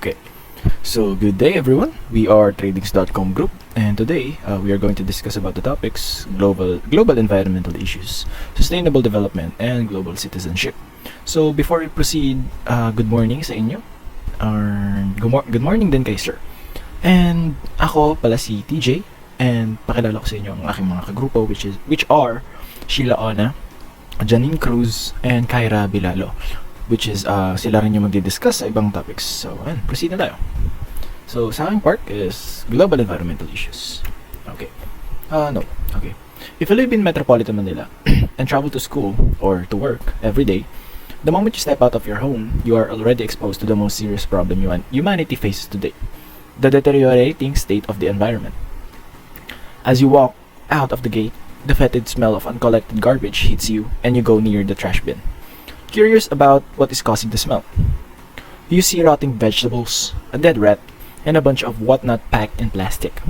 Okay, so good day everyone. We are Tradings.com Group, and today we are going to discuss about the topics global environmental issues, sustainable development, and global citizenship. So before we proceed, good morning sa inyo. Good morning din kay sir. And ako pala si TJ, and pakilala ko sa inyo ang aking mga kagrupo which are Sheila Ona, Janine Cruz, and Kyra Bilalo, which is sila rin yung magdi-discuss sa ibang topics. So, proceed na tayo. So, sa aking part is global environmental issues. Okay. No. Okay. If you live in Metropolitan Manila and travel to school or to work every day, the moment you step out of your home, you are already exposed to the most serious problem humanity faces today: the deteriorating state of the environment. As you walk out of the gate, the fetid smell of uncollected garbage hits you, and you go near the trash bin, curious about what is causing the smell. You see rotting vegetables, a dead rat, and a bunch of whatnot packed in plastic.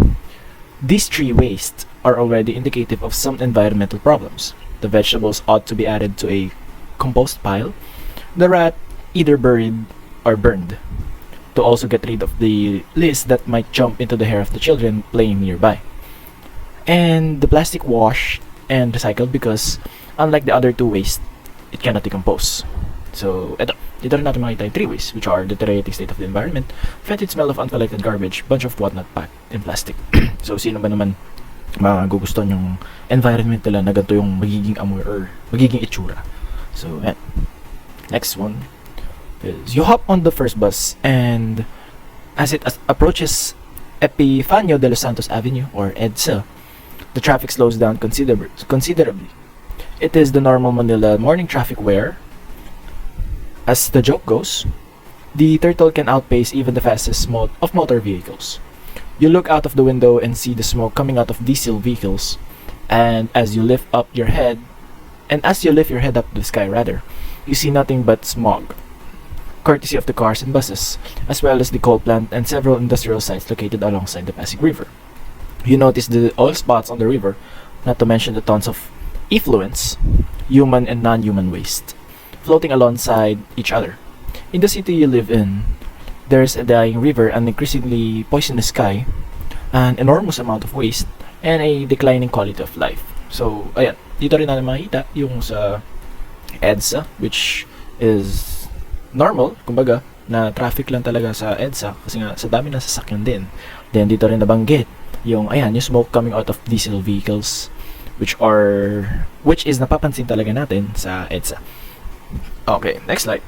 These three wastes are already indicative of some environmental problems. The vegetables ought to be added to a compost pile, the rat either buried or burned, to also get rid of the list that might jump into the hair of the children playing nearby. And the plastic washed and recycled because, unlike the other two wastes, it cannot decompose. So, dito rin natin makita yung three wastes, which are deteriorating state of the environment, fetid smell of uncollected garbage, bunch of whatnot packed in plastic. So, sino ba naman magugustuhan yung environment nila na ganito yung magiging amoy or magiging itsura? So, next one is you hop on the first bus, and as it approaches Epifanio de los Santos Avenue, or EDSA, the traffic slows down considerably. It is the normal Manila morning traffic where, as the joke goes, the turtle can outpace even the fastest of motor vehicles. You look out of the window and see the smoke coming out of diesel vehicles, and as you lift your head up to the sky, you see nothing but smog, courtesy of the cars and buses, as well as the coal plant and several industrial sites located alongside the Pasig River. You notice the oil spots on the river, not to mention the tons of effluents, human and non-human waste, floating alongside each other. In the city you live in, there's a dying river, an increasingly poisonous sky, an enormous amount of waste, and a declining quality of life. So, ayan, dito rin natin makikita yung sa EDSA, which is normal, kumbaga, na traffic lang talaga sa EDSA kasi nga sa dami na sasakyan din. Then dito rin nabanggit yung smoke coming out of diesel vehicles, which is napapansin talaga natin sa EDSA. Okay, next slide.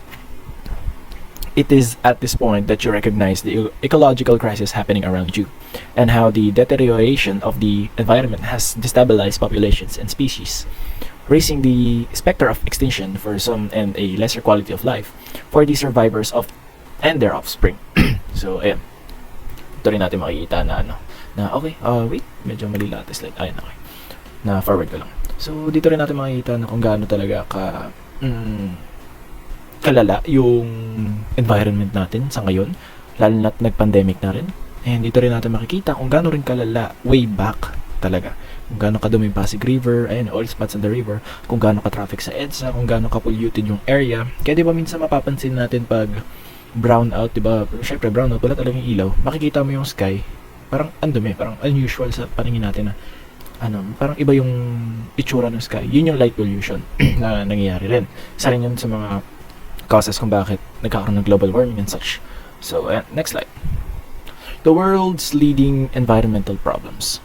It is at this point that you recognize the ecological crisis happening around you, and how the deterioration of the environment has destabilized populations and species, raising the specter of extinction for some and a lesser quality of life for the survivors and their offspring. So, ayan. Ito rin natin makikita wait, medyo mali lahat slide. Ayan, okay. Na forward ko lang. So, dito rin natin makikita na kung gaano talaga kalala yung environment natin sa ngayon, lalo na't nag-pandemic na rin. And dito rin natin makikita kung gaano rin kalala way back talaga. Kung gaano kadumi yung Pasig River, oil spots on the river, kung gaano ka-traffic sa EDSA, kung gaano ka-polluted yung area. Kaya diba minsan mapapansin natin pag brown out, diba? Syempre brown out, wala talagang ilaw. Makikita mo yung sky, parang andumi, parang unusual sa paningin natin na parang iba yung itsura ng sky. Yun yung light pollution na nangyayari rin. Isa rin yun sa mga causes kung bakit nagkakaroon ng global warming and such. So, next slide. The world's leading environmental problems.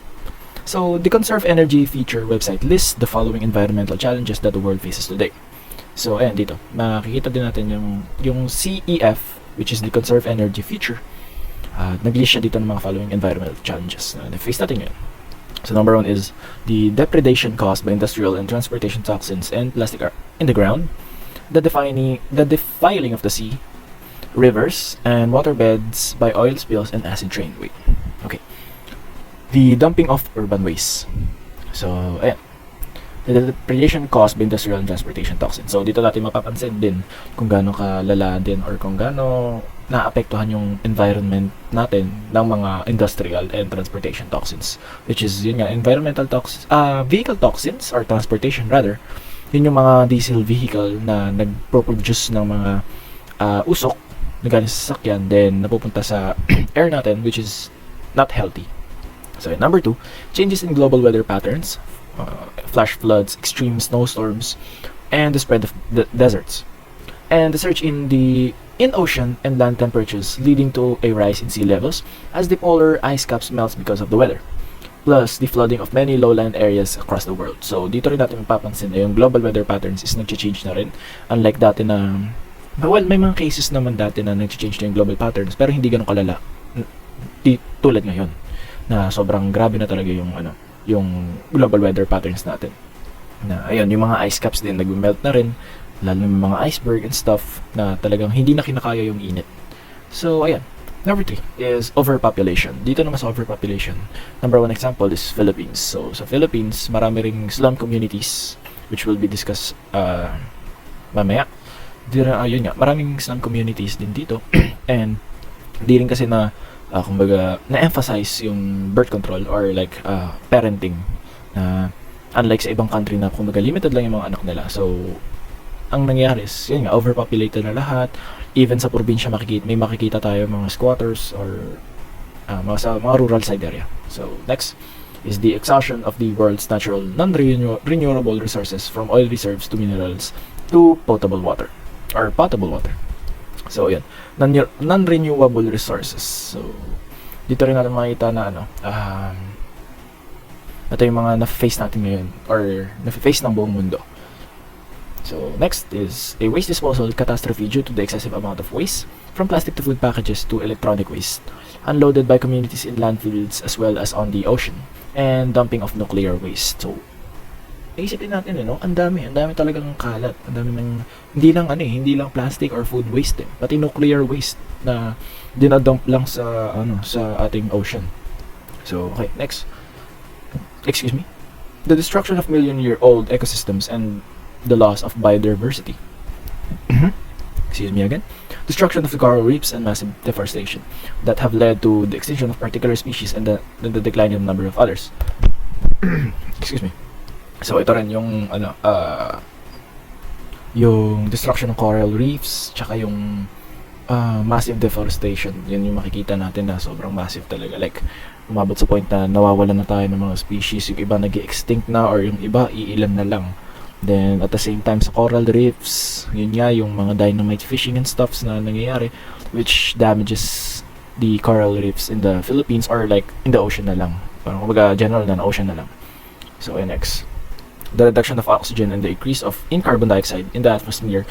So, the Conserve Energy Feature website lists the following environmental challenges that the world faces today. So, dito, makikita din natin yung CEF, which is the Conserve Energy Feature. Nag-list siya dito ng mga following environmental challenges na face natin ngayon. So, number one is the depredation caused by industrial and transportation toxins and plastic in the ground, the defiling of the sea, rivers, and waterbeds by oil spills and acid rain. Okay. The dumping of urban waste. So, ayan. The depredation caused by industrial and transportation toxins. So, dito natin mapapansin din kung gaano kalala din or kung gaano naapektuhan yung environment natin ng mga industrial and transportation toxins. Which is, yun nga, environmental toxins, vehicle toxins, or transportation rather. Yun yung mga diesel vehicle na nagpo-produce ng mga usok na galing sa sasakyan, then napupunta sa air natin, which is not healthy. So number 2, changes in global weather patterns, flash floods, extreme snowstorms, and the spread of the deserts, and the surge in ocean and land temperatures, leading to a rise in sea levels as the polar ice caps melts because of the weather, plus the flooding of many lowland areas across the world. So dito rin natin mapapansin na yung global weather patterns is nag-change na rin, unlike dati na, well, may mga cases naman dati na nag-change na yung global patterns pero hindi ganun kalala tulad ngayon na sobrang grabe na talaga yung global weather patterns natin, na ayun, yung mga ice caps din nag-melt na rin, lalo yung mga iceberg and stuff na talagang hindi na kinakaya yung init. So ayan, number 3 is overpopulation. Dito naman sa overpopulation, number 1 example is Philippines. So sa Philippines, marami ring slum communities which will be discussed mamaya. Ayun nga, maraming slum communities din dito and di rin kasi na kumbaga na-emphasize yung birth control or like parenting, na unlike sa ibang country na kumbaga limited lang yung mga anak nila. So ang nangyayari is, yun nga, overpopulated na lahat. Even sa probinsya may makikita tayo mga squatters or sa mga rural side area. So next is the exhaustion of the world's natural non-renewable resources, from oil reserves to minerals to potable water. So yan, non-renewable resources. So dito rin natin makita na ito yung mga na-face natin ngayon or na-face ng buong mundo. So next is a waste disposal catastrophe due to the excessive amount of waste, from plastic to food packages to electronic waste, unloaded by communities in landfills as well as on the ocean, and dumping of nuclear waste. So isipin natin, ang dami talagang kalat, ang dami ng hindi lang plastic or food waste, pati nuclear waste na dinadump lang sa ating ocean. So okay, next. Excuse me. The destruction of million-year-old ecosystems and the loss of biodiversity. Excuse me again. Destruction of the coral reefs and massive deforestation that have led to the extinction of particular species and the decline in the number of others. Excuse me. So ito rin yung yung destruction ng coral reefs, tsaka yung massive deforestation. Yan yung makikita natin na sobrang massive talaga. Like umabot sa point na nawawalan na tayo ng mga species, yung iba nag-extinct na or yung iba iilan na lang. Then at the same time sa coral reefs, yun nga yung mga dynamite fishing and stuffs na nangyayari, which damages the coral reefs in the Philippines or like in the ocean na lang. Parang kumbaga general na ocean na lang. So next, the reduction of oxygen and the increase in carbon dioxide in the atmosphere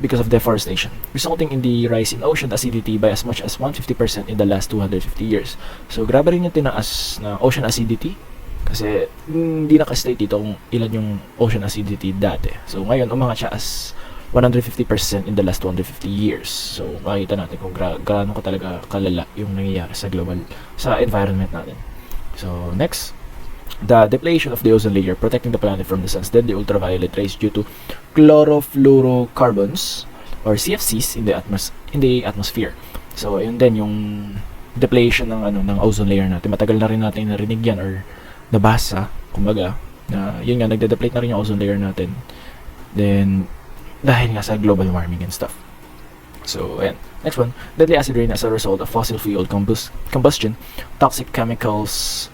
because of deforestation, resulting in the rise in ocean acidity by as much as 150% in the last 250 years. So grabe rin yung tinaas na ocean acidity, kasi hindi nakastay dito kung ilan yung ocean acidity dati. So ngayon umangat siya as 150% in the last 250 years. So makikita natin kung gaano ka talaga kalala yung nangyayari sa environment natin. So next, the depletion of the ozone layer, protecting the planet from the sun's deadly ultraviolet rays due to chlorofluorocarbons or CFCs in the atmosphere. So ayun din yung depletion ng ozone layer natin. Matagal na rin natin narinig yan or nabasa, kumbaga, na yun nga, nagde-deplete na rin yung ozone layer natin. Then dahil nga sa global warming and stuff. So ayan, next one, deadly acid rain as a result of fossil fuel combustion, toxic chemicals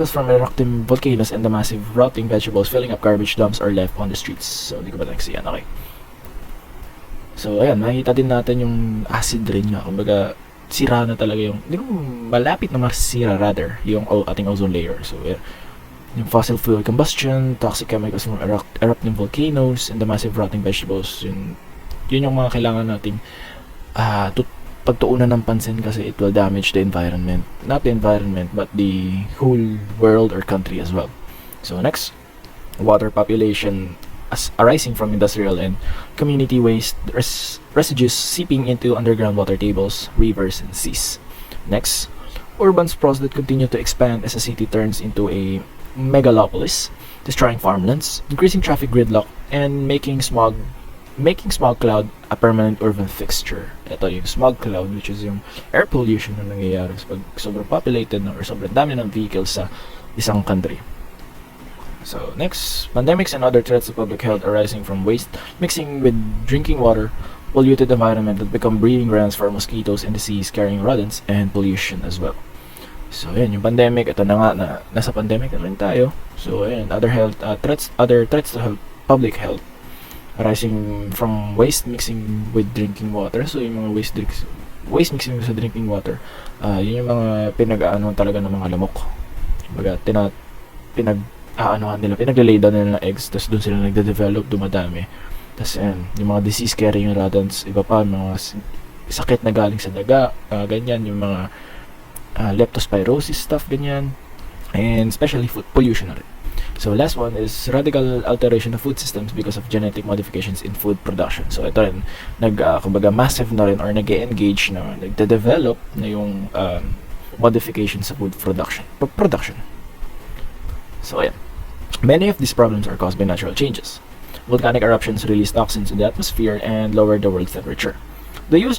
from erupting volcanoes, and the massive rotting vegetables filling up garbage dumps are left on the streets. So hindi ko ba nagsisiyan, okay. So ayan, makikita din natin yung acid rain nga, kumbaga sira na talaga hindi ko malapit na masira rather yung ating ozone layer. So yung fossil fuel combustion, toxic chemicals from erupting volcanoes, and the massive rotting vegetables, yun yung mga kailangan nating pagtuunan ng pansin, kasi it will damage the environment, not the environment but the whole world or country as well. So next, water population arising from industrial and community waste residues seeping into underground water tables, rivers, and seas. Next, urban sprawls that continue to expand as a city turns into a megalopolis, destroying farmlands, increasing traffic gridlock, and making smog cloud a permanent urban fixture. Ito yung smog cloud, which is yung air pollution na nangyayari pag sobrang populated na or sobrang dami ng vehicles sa isang country. So next, pandemics and other threats to public health arising from waste mixing with drinking water, polluted environment that become breeding grounds for mosquitoes and disease-carrying rodents and pollution as well. So ayan, yung pandemic, ito na nga na nasa pandemic na rin tayo. So ayan, other threats to health, public health arising from waste mixing with drinking water. So yung mga waste mixing sa drinking water, yun yung mga pinag-aano talaga ng mga lamok. Kumbaga, pinag-aanohan nila, pinag-lay down nila ng eggs, tapos doon sila nagde-develop, dumadami. Tapos ayan, yung mga disease-carrying rodents, iba pa, mga sakit na galing sa daga, ganyan, yung mga leptospirosis stuff, ganyan, and especially food pollution na rin. So last one is radical alteration of food systems because of genetic modifications in food production. So ito rin, kumbaga massive na rin or nag-engage na, nagde-develop na yung modifications sa food production. So ayan, many of these problems are caused by natural changes. Volcanic eruptions release toxins in the atmosphere and lower the world's temperature. The US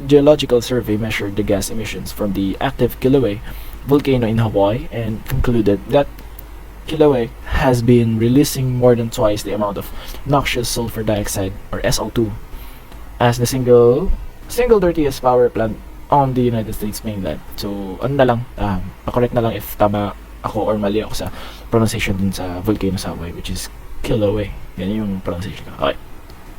Geological Survey measured the gas emissions from the active Kilauea volcano in Hawaii and concluded that Kilauea has been releasing more than twice the amount of noxious sulfur dioxide, or SO2, as the single dirtiest power plant on the United States mainland. So, ano na lang, pa-correct na lang if tama ako or mali ako sa pronunciation dun sa volcano sa Hawaii, which is Kilauea. Yan yung pronunciation ko. Okay.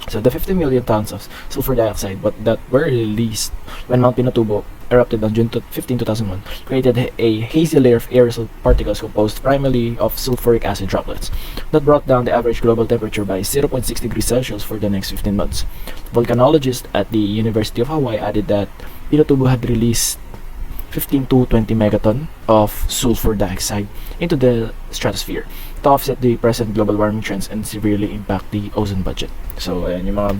So the 50 million tons of sulfur dioxide that were released when Mount Pinatubo erupted on June 15, 2001 created a hazy layer of aerosol particles composed primarily of sulfuric acid droplets that brought down the average global temperature by 0.6 degrees Celsius for the next 15 months. Volcanologists at the University of Hawaii added that Pinatubo had released 15 to 20 megaton of sulfur dioxide into the stratosphere to offset the present global warming trends and severely impact the ozone budget. So, ayan, yung mga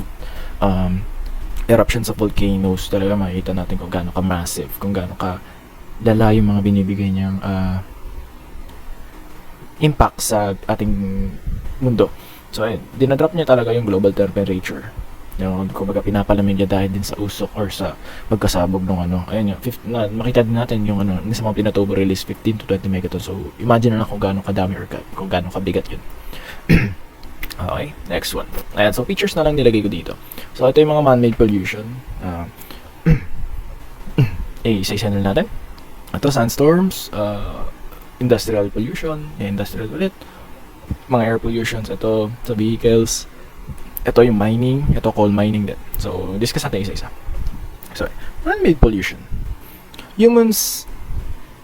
eruptions of volcanoes, talaga makikita natin kung gaano ka-massive, kung gaano ka-lala yung mga binibigay niyang impact sa ating mundo. So, ayan, dinadrop niya talaga yung global temperature. Yung, kumbaga, pinapalamig niya dahil din sa usok or sa pagkasabog ng ano. Ayun yung, makita din natin yung ano, sa mga Pinatubo release, 15 to 20 megatons. So, imagine na lang kung gaano kadami or kung gaano kabigat yun. Okay, next one. Ayan, so pictures na lang nilagay ko dito. So, ito yung mga man-made pollution. Isa-isa na natin. Ito, sandstorms, industrial pollution, industrial ulit, mga air pollutions, ito sa vehicles, ito yung mining, ito coal mining din. So, discuss natin isa-isa. So, man-made pollution. Humans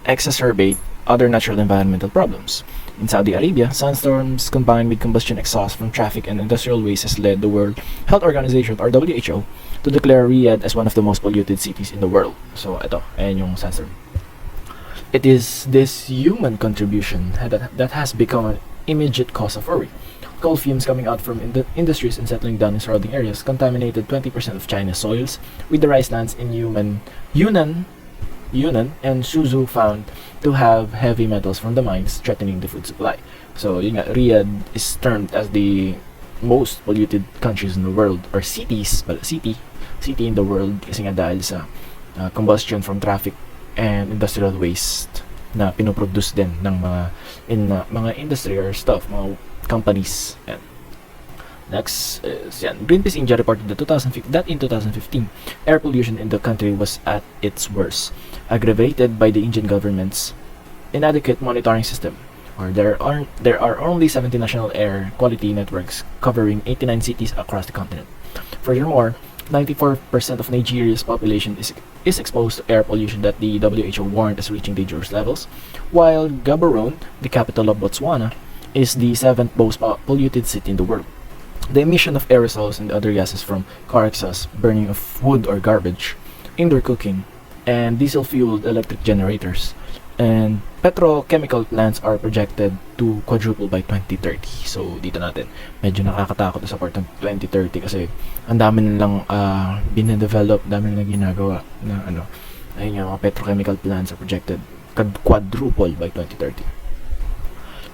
exacerbate other natural environmental problems. In Saudi Arabia, sandstorms combined with combustion exhaust from traffic and industrial waste has led the World Health Organization, or WHO, to declare Riyadh as one of the most polluted cities in the world. So, ito, ayan yung sandstorm. It is this human contribution that has become an immediate cause of worry. Coal fumes coming out from industries and settling down in surrounding areas contaminated 20% of China's soils, with the rice lands in Yunnan and Suzhou found to have heavy metals from the mines, threatening the food supply. So, yun nga, Riyadh is termed as the most polluted countries in the world, or city in the world, kasi nga dahil sa combustion from traffic and industrial waste na pinoproduce din ng mga industry or stuff, mga companies. And next is Greenpeace India reported that in 2015, air pollution in the country was at its worst, aggravated by the Indian government's inadequate monitoring system. Or there are only 70 national air quality networks covering 89 cities across the continent. Furthermore, 94% of Nigeria's population is exposed to air pollution that the WHO warned as reaching dangerous levels, while Gaborone, the capital of Botswana, is the 7th most polluted city in the world. The emission of aerosols and other gases from car exhaust, burning of wood or garbage, indoor cooking, and diesel-fueled electric generators and petrochemical plants are projected to quadruple by 2030. So, dito natin, medyo nakakatakot sa part ng 2030 kasi ang dami nilang binadevelop, dami nilang ginagawa na ayun yung mga petrochemical plants are projected quadruple by 2030.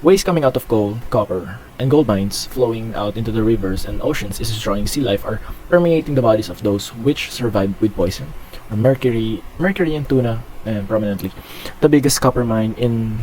Waste coming out of coal, copper, and gold mines flowing out into the rivers and oceans is destroying sea life or permeating the bodies of those which survived with poison, or mercury and tuna prominently. The biggest copper mine in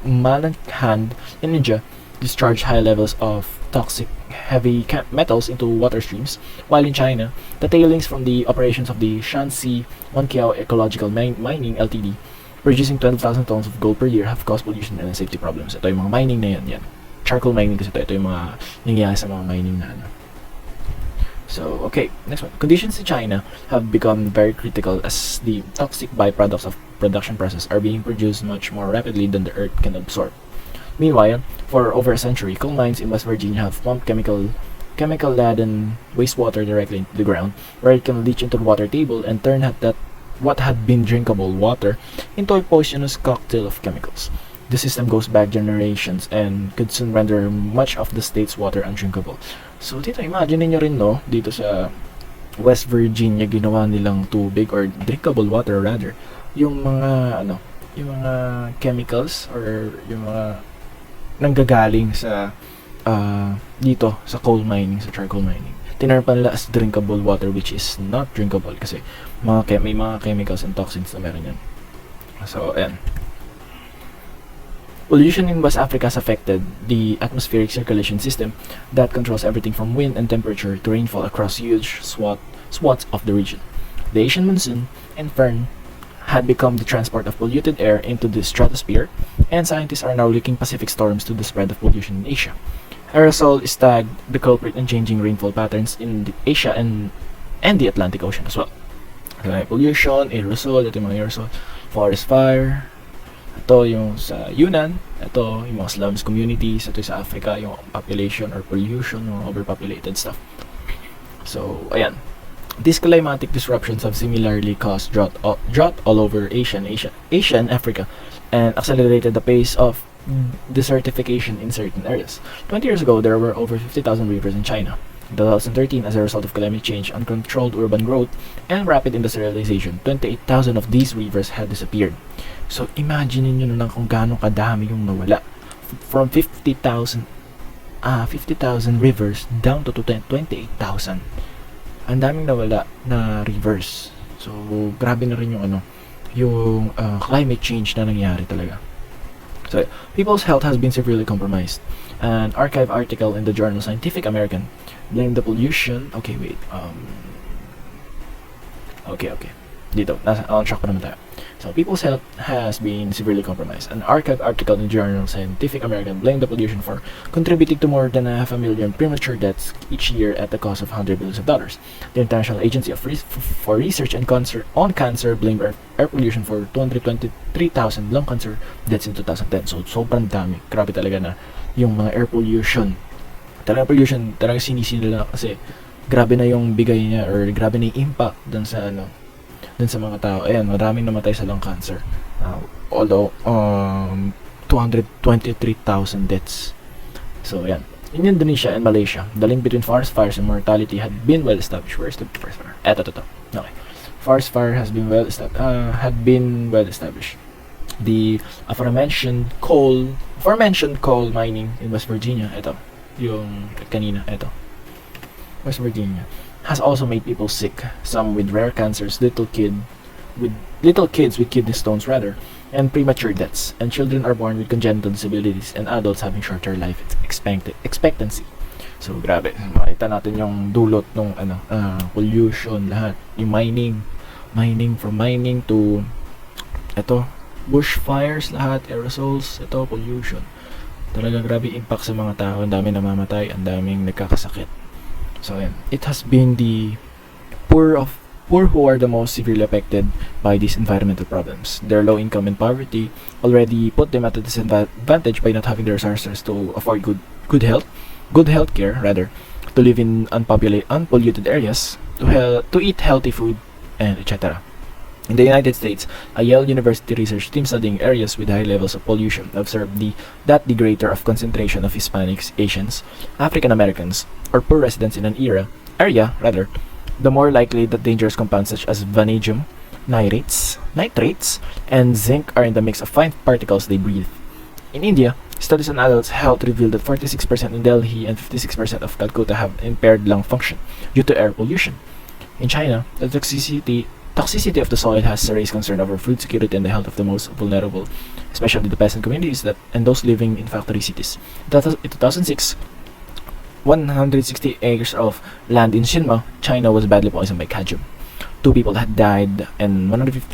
Malakand in India discharged high levels of toxic heavy metals into water streams, while in China, the tailings from the operations of the Shanxi Wanqiao Ecological Mining Ltd. producing 12,000 tons of gold per year have caused pollution and safety problems. Ito yung mga mining na yan. Charcoal mining kasi ito yung mga nangyayari sa mga mining na ano. So, okay, next one. Conditions in China have become very critical as the toxic byproducts of production process are being produced much more rapidly than the earth can absorb. Meanwhile, for over a century, coal mines in West Virginia have pumped chemical-laden wastewater directly into the ground, where it can leach into the water table and turn what had been drinkable water into a poisonous cocktail of chemicals. The system goes back generations and could soon render much of the state's water undrinkable. So dito, imagine niyo rin, no, dito sa West Virginia, ginawa nilang tubig or drinkable water rather, yung mga chemicals or yung mga nanggagaling sa dito sa coal mining, sa charcoal mining. Tinurn pa nila as drinkable water, which is not drinkable kasi may mga chemicals and toxins na meron yan. So, ayan. Pollution in West Africa has affected the atmospheric circulation system that controls everything from wind and temperature to rainfall across huge swaths of the region. The Asian monsoon, in turn, had become the transport of polluted air into the stratosphere, and scientists are now linking Pacific storms to the spread of pollution in Asia. Aerosol is tagged the culprit in changing rainfall patterns in Asia and the Atlantic Ocean as well. So, pollution, aerosol, ito yung mga aerosol, forest fire, ito yung sa Yunnan, ito yung mga slums communities, ito yung sa Africa, yung population or pollution, yung overpopulated stuff. So, ayan. These climatic disruptions have similarly caused drought all over Asia and Africa, and accelerated the pace of desertification in certain areas. 20 years ago, there were over 50,000 rivers in China. In 2013, as a result of climate change, uncontrolled urban growth, and rapid industrialization, 28,000 of these rivers had disappeared. So, imagine niyo na lang kung gaano kadami yung nawala. From 50,000 rivers down to 28,000. Ang daming nawala na rivers. So, grabe na rin yung climate change na nangyari talaga. So, people's health has been severely compromised. An archive article in the journal Scientific American blamed the pollution. Okay, wait. Okay. Dito, on track pa naman tayo. So, people's health has been severely compromised. An archive article in the journal Scientific American blamed the pollution for contributing to more than 500,000 premature deaths each year at the cost of $100 billion. The International Agency for Research on Cancer blamed air pollution for 223,000 lung cancer deaths in 2010. So, sobrang dami. Grabe talaga na yung mga air pollution. Pollution, sinisi nila kasi grabe na yung bigay niya or grabe na yung impact dun sa mga tao. Ayan, maraming namatay sa lung cancer. Although 223,000 deaths. So, ayan. In Indonesia and Malaysia, the link between forest fires and mortality had been well established. Where's the forest fire? Ito. Okay. Forest fire had been well established. The aforementioned coal mining in West Virginia, ito, yung kanina, ito, West Virginia, has also made people sick, some with rare cancers, little kids with kidney stones rather, and premature deaths, and children are born with congenital disabilities, and adults having shorter life expectancy. So, grabe. Makita natin yung dulot ng pollution, lahat. Yung from mining to bushfires, lahat, aerosols, pollution. Talaga grabe impact sa mga tao, ang daming namamatay, ang daming nagkakasakit. So, ayan. It has been the poor who are the most severely affected by these environmental problems. Their low income and poverty already put them at a disadvantage by not having the resources to afford good health care, to live in unpolluted areas, to eat healthy food, and etc. In the United States, a Yale University research team studying areas with high levels of pollution observed that the greater of concentration of Hispanics, Asians, African Americans, or poor residents in an area, the more likely that dangerous compounds such as vanadium, nitrates, and zinc are in the mix of fine particles they breathe. In India, studies on adults' health revealed that 46% in Delhi and 56% of Calcutta have impaired lung function due to air pollution. In China, the toxicity of the soil has raised concern over food security and the health of the most vulnerable, especially the peasant communities and those living in factory cities. In 2006, 160 acres of land in Shinma, China was badly poisoned by cadmium. 2 people had died and 150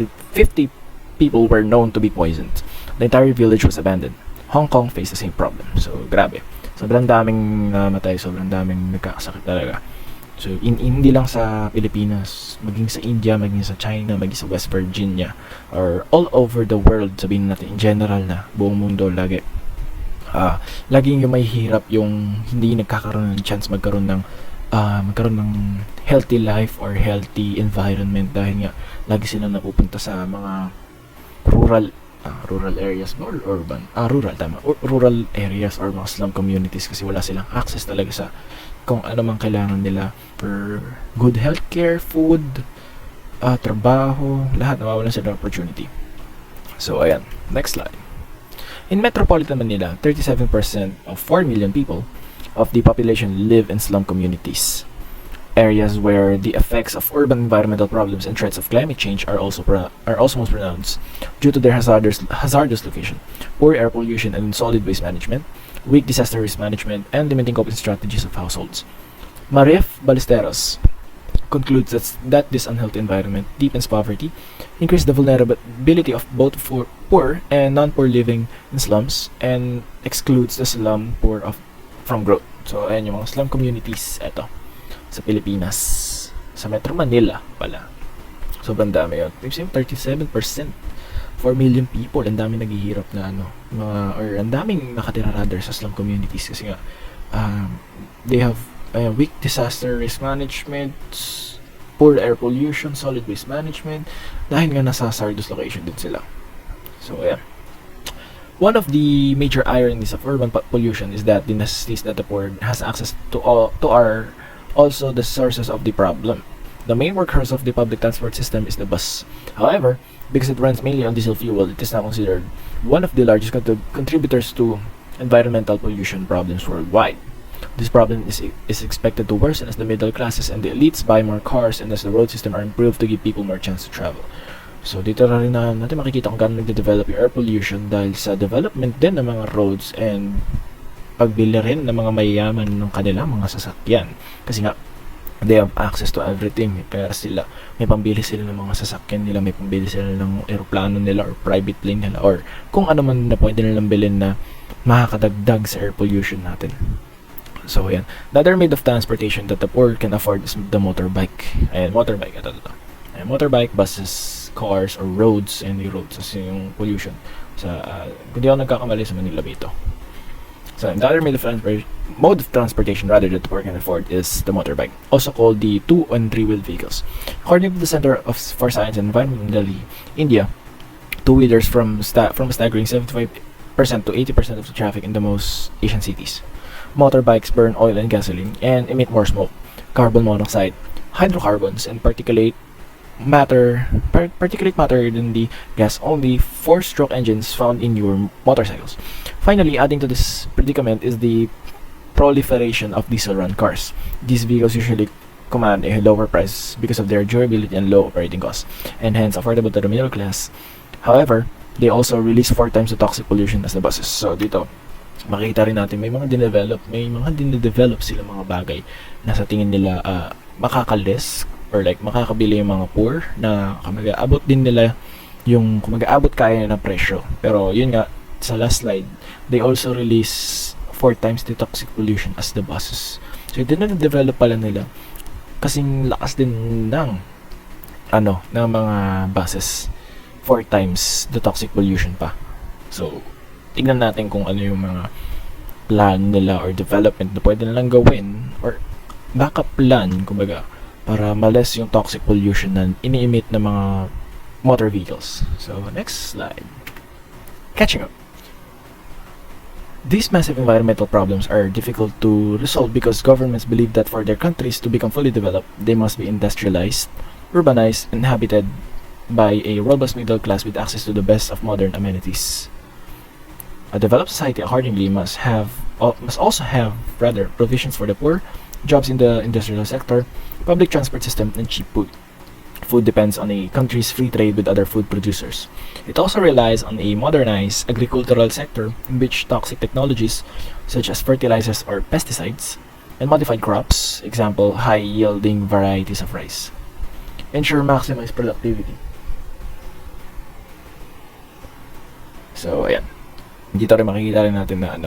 people were known to be poisoned. The entire village was abandoned. Hong Kong faced the same problem. So, grabe. Sobrang daming namatay, sobrang daming nagkakasakit talaga. So, hindi lang sa Pilipinas, maging sa India, maging sa China, maging sa West Virginia, or all over the world, sabihin natin in general na, buong mundo, laging yung may hirap, yung hindi nagkakaroon ng chance magkaroon ng healthy life or healthy environment dahil nga lagi sila napupunta sa mga rural areas or urban rural areas or mga slum communities kasi wala silang access talaga sa kung ano man kailangan nila for good healthcare, food, trabaho, lahat nawawalan sila ng opportunity. So ayan, next slide. In Metropolitan Manila, 37% of 4 million people of the population live in slum communities, areas where the effects of urban environmental problems and threats of climate change are also most pronounced due to their hazardous location, poor air pollution and solid waste management, weak disaster risk management, and limiting coping strategies of households. Marif Ballesteros concludes that this unhealthy environment deepens poverty, increases the vulnerability of both poor and non-poor living in slums, and excludes the slum poor from growth. So, ayan yung mga slum communities, eto, sa Pilipinas. Sa Metro Manila pala. Sobrang dami yun. 37%. 4 million people. Ang daming naghihirap na ang daming nakatira rather sa slum communities kasi nga, they have weak disaster risk management, poor air pollution, solid waste management, dahil nga nasa hazardous location din sila. So, ayan. One of the major ironies of urban pollution is that the necessities that the poor has access to are also the sources of the problem. The main workhorse of the public transport system is the bus. However, because it runs mainly on diesel fuel, it is now considered one of the largest contributors to environmental pollution problems worldwide. This problem is expected to worsen as the middle classes and the elites buy more cars and as the road system are improved to give people more chance to travel. So, dito na rin natin makikita kung gaano nagde-develop yung air pollution dahil sa development din ng mga roads and pagbili rin ng mga mayayaman ng kanilang mga sasakyan. Kasi nga, they have access to everything. May pera sila, may pambili sila ng mga sasakyan nila, may pambili sila ng aeroplano nila or private plane nila or kung ano man na pwede nilang bilhin na makakadagdag sa air pollution natin. So, yan. The other mode of transportation that the poor can afford is the motorbike. Ayan, motorbike. Ito. Ayan, motorbike, buses, cars, or roads, and the roads kasi yung pollution. Kung di ako nagkakamali sa Manila Bito. So, the other mode of transportation rather that the poor can afford is the motorbike, also called the 2- and 3-wheel vehicles. According to the Center for Science and Environment in Delhi, India, two-wheelers from a staggering 75% to 80% of the traffic in the most Asian cities. Motorbikes burn oil and gasoline and emit more smoke, carbon monoxide, hydrocarbons, and particulate matter than the gas-only 4-stroke engines found in your motorcycles. Finally, adding to this predicament is the proliferation of diesel-run cars. These vehicles usually command a lower price because of their durability and low operating costs, and hence affordable to the middle class. However, they also release 4 times the toxic pollution as the buses. So dito, makita rin natin may mga dinedevelop sila mga bagay na sa tingin nila makakalis or like makakabili yung mga poor na kumag-aabot din nila yung kumag-aabot kaya ng presyo. Pero yun nga, sa last slide, they also release 4 times the toxic pollution as the buses. So din-develop pala nila kasing lakas din ng mga buses 4 times the toxic pollution pa. So tignan natin kung ano yung mga plan nila or development na pwede nilang gawin or backup plan kumbaga para ma-less yung toxic pollution na ini-emit ng mga motor vehicles. So, next slide. Catching up. These massive environmental problems are difficult to resolve because governments believe that for their countries to become fully developed, they must be industrialized, urbanized, and inhabited by a robust middle class with access to the best of modern amenities. A developed society accordingly must also have provisions for the poor, jobs in the industrial sector, public transport system, and cheap food. Food depends on a country's free trade with other food producers. It also relies on a modernized agricultural sector in which toxic technologies such as fertilizers or pesticides and modified crops, example, high-yielding varieties of rice. Ensure maximize productivity. So, ayan. Dito rin makikita rin natin na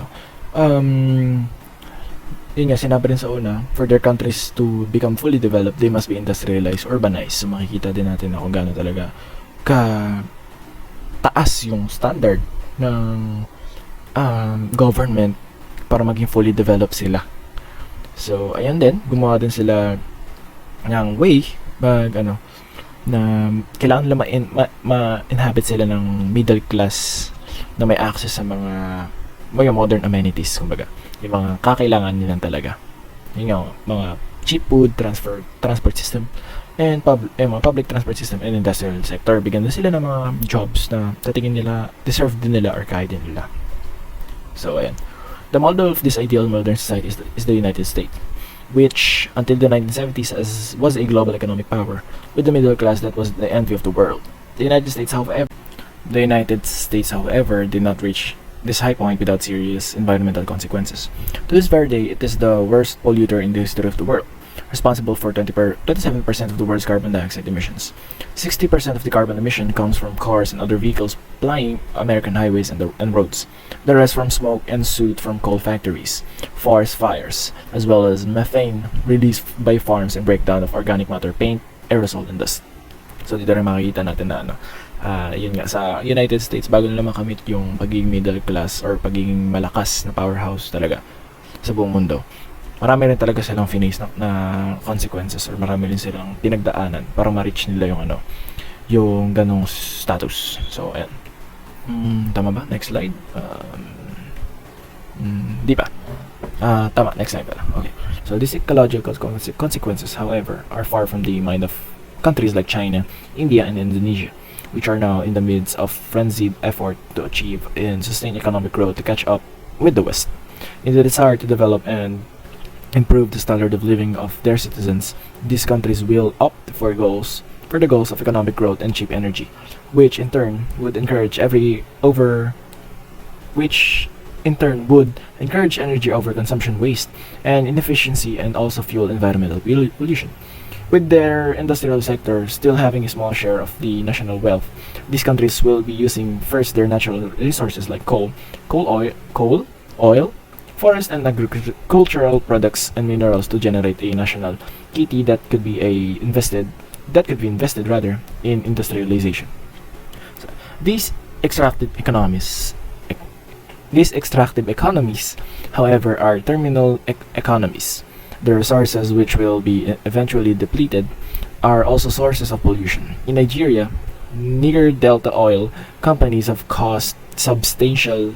yun nga, sinabi rin sa una, for their countries to become fully developed, they must be industrialized, urbanized. So, makikita din natin na kung gaano talaga taas yung standard ng government para maging fully developed sila. So, ayan din, gumawa din sila ng way na kailangan nila ma-inhabit sila ng middle class na may access sa mga modern amenities, kumbaga. Yung mga kakailangan nila talaga. Yung mga cheap food, transport system, and mga public transport system and industrial sector. Bigyan din sila ng mga jobs na sa tingin nila, deserve din nila or kaya din nila. So, ayan. The model of this ideal modern society is the United States, which until the 1970s was a global economic power, with the middle class that was the envy of the world. The United States, however, did not reach this high point without serious environmental consequences. To this very day, it is the worst polluter in the history of the world, responsible for 27% of the world's carbon dioxide emissions. 60% of the carbon emission comes from cars and other vehicles plying American highways and roads. The rest from smoke and soot from coal factories, forest fires, as well as methane released by farms and breakdown of organic matter, paint, aerosol, and dust. So dito rin makikita natin na yun nga, sa United States, bago nila makamit yung pagiging middle class or pagiging malakas na powerhouse talaga sa buong mundo, marami rin talaga silang face na consequences, or marami rin silang pinagdaanan para ma-reach nila yung ganong status. So, ayan. Tama ba? Next slide. Di ba? Tama. Next slide pala. Okay. So, these ecological consequences, however, are far from the mind of countries like China, India, and Indonesia, which are now in the midst of frenzied effort to achieve and sustain economic growth to catch up with the West. In the desire to develop and improve the standard of living of their citizens, these countries will opt for the goals of economic growth and cheap energy, which in turn would encourage energy overconsumption, waste, and inefficiency, and also fuel environmental pollution. With their industrial sector still having a small share of the national wealth, these countries will be using first their natural resources like coal, oil, forest, and agricultural products and minerals to generate a national kitty that could be invested in industrialization. So, these extractive economies, however, are terminal economies. The resources, which will be eventually depleted, are also sources of pollution. In Nigeria, Niger Delta Oil companies have caused substantial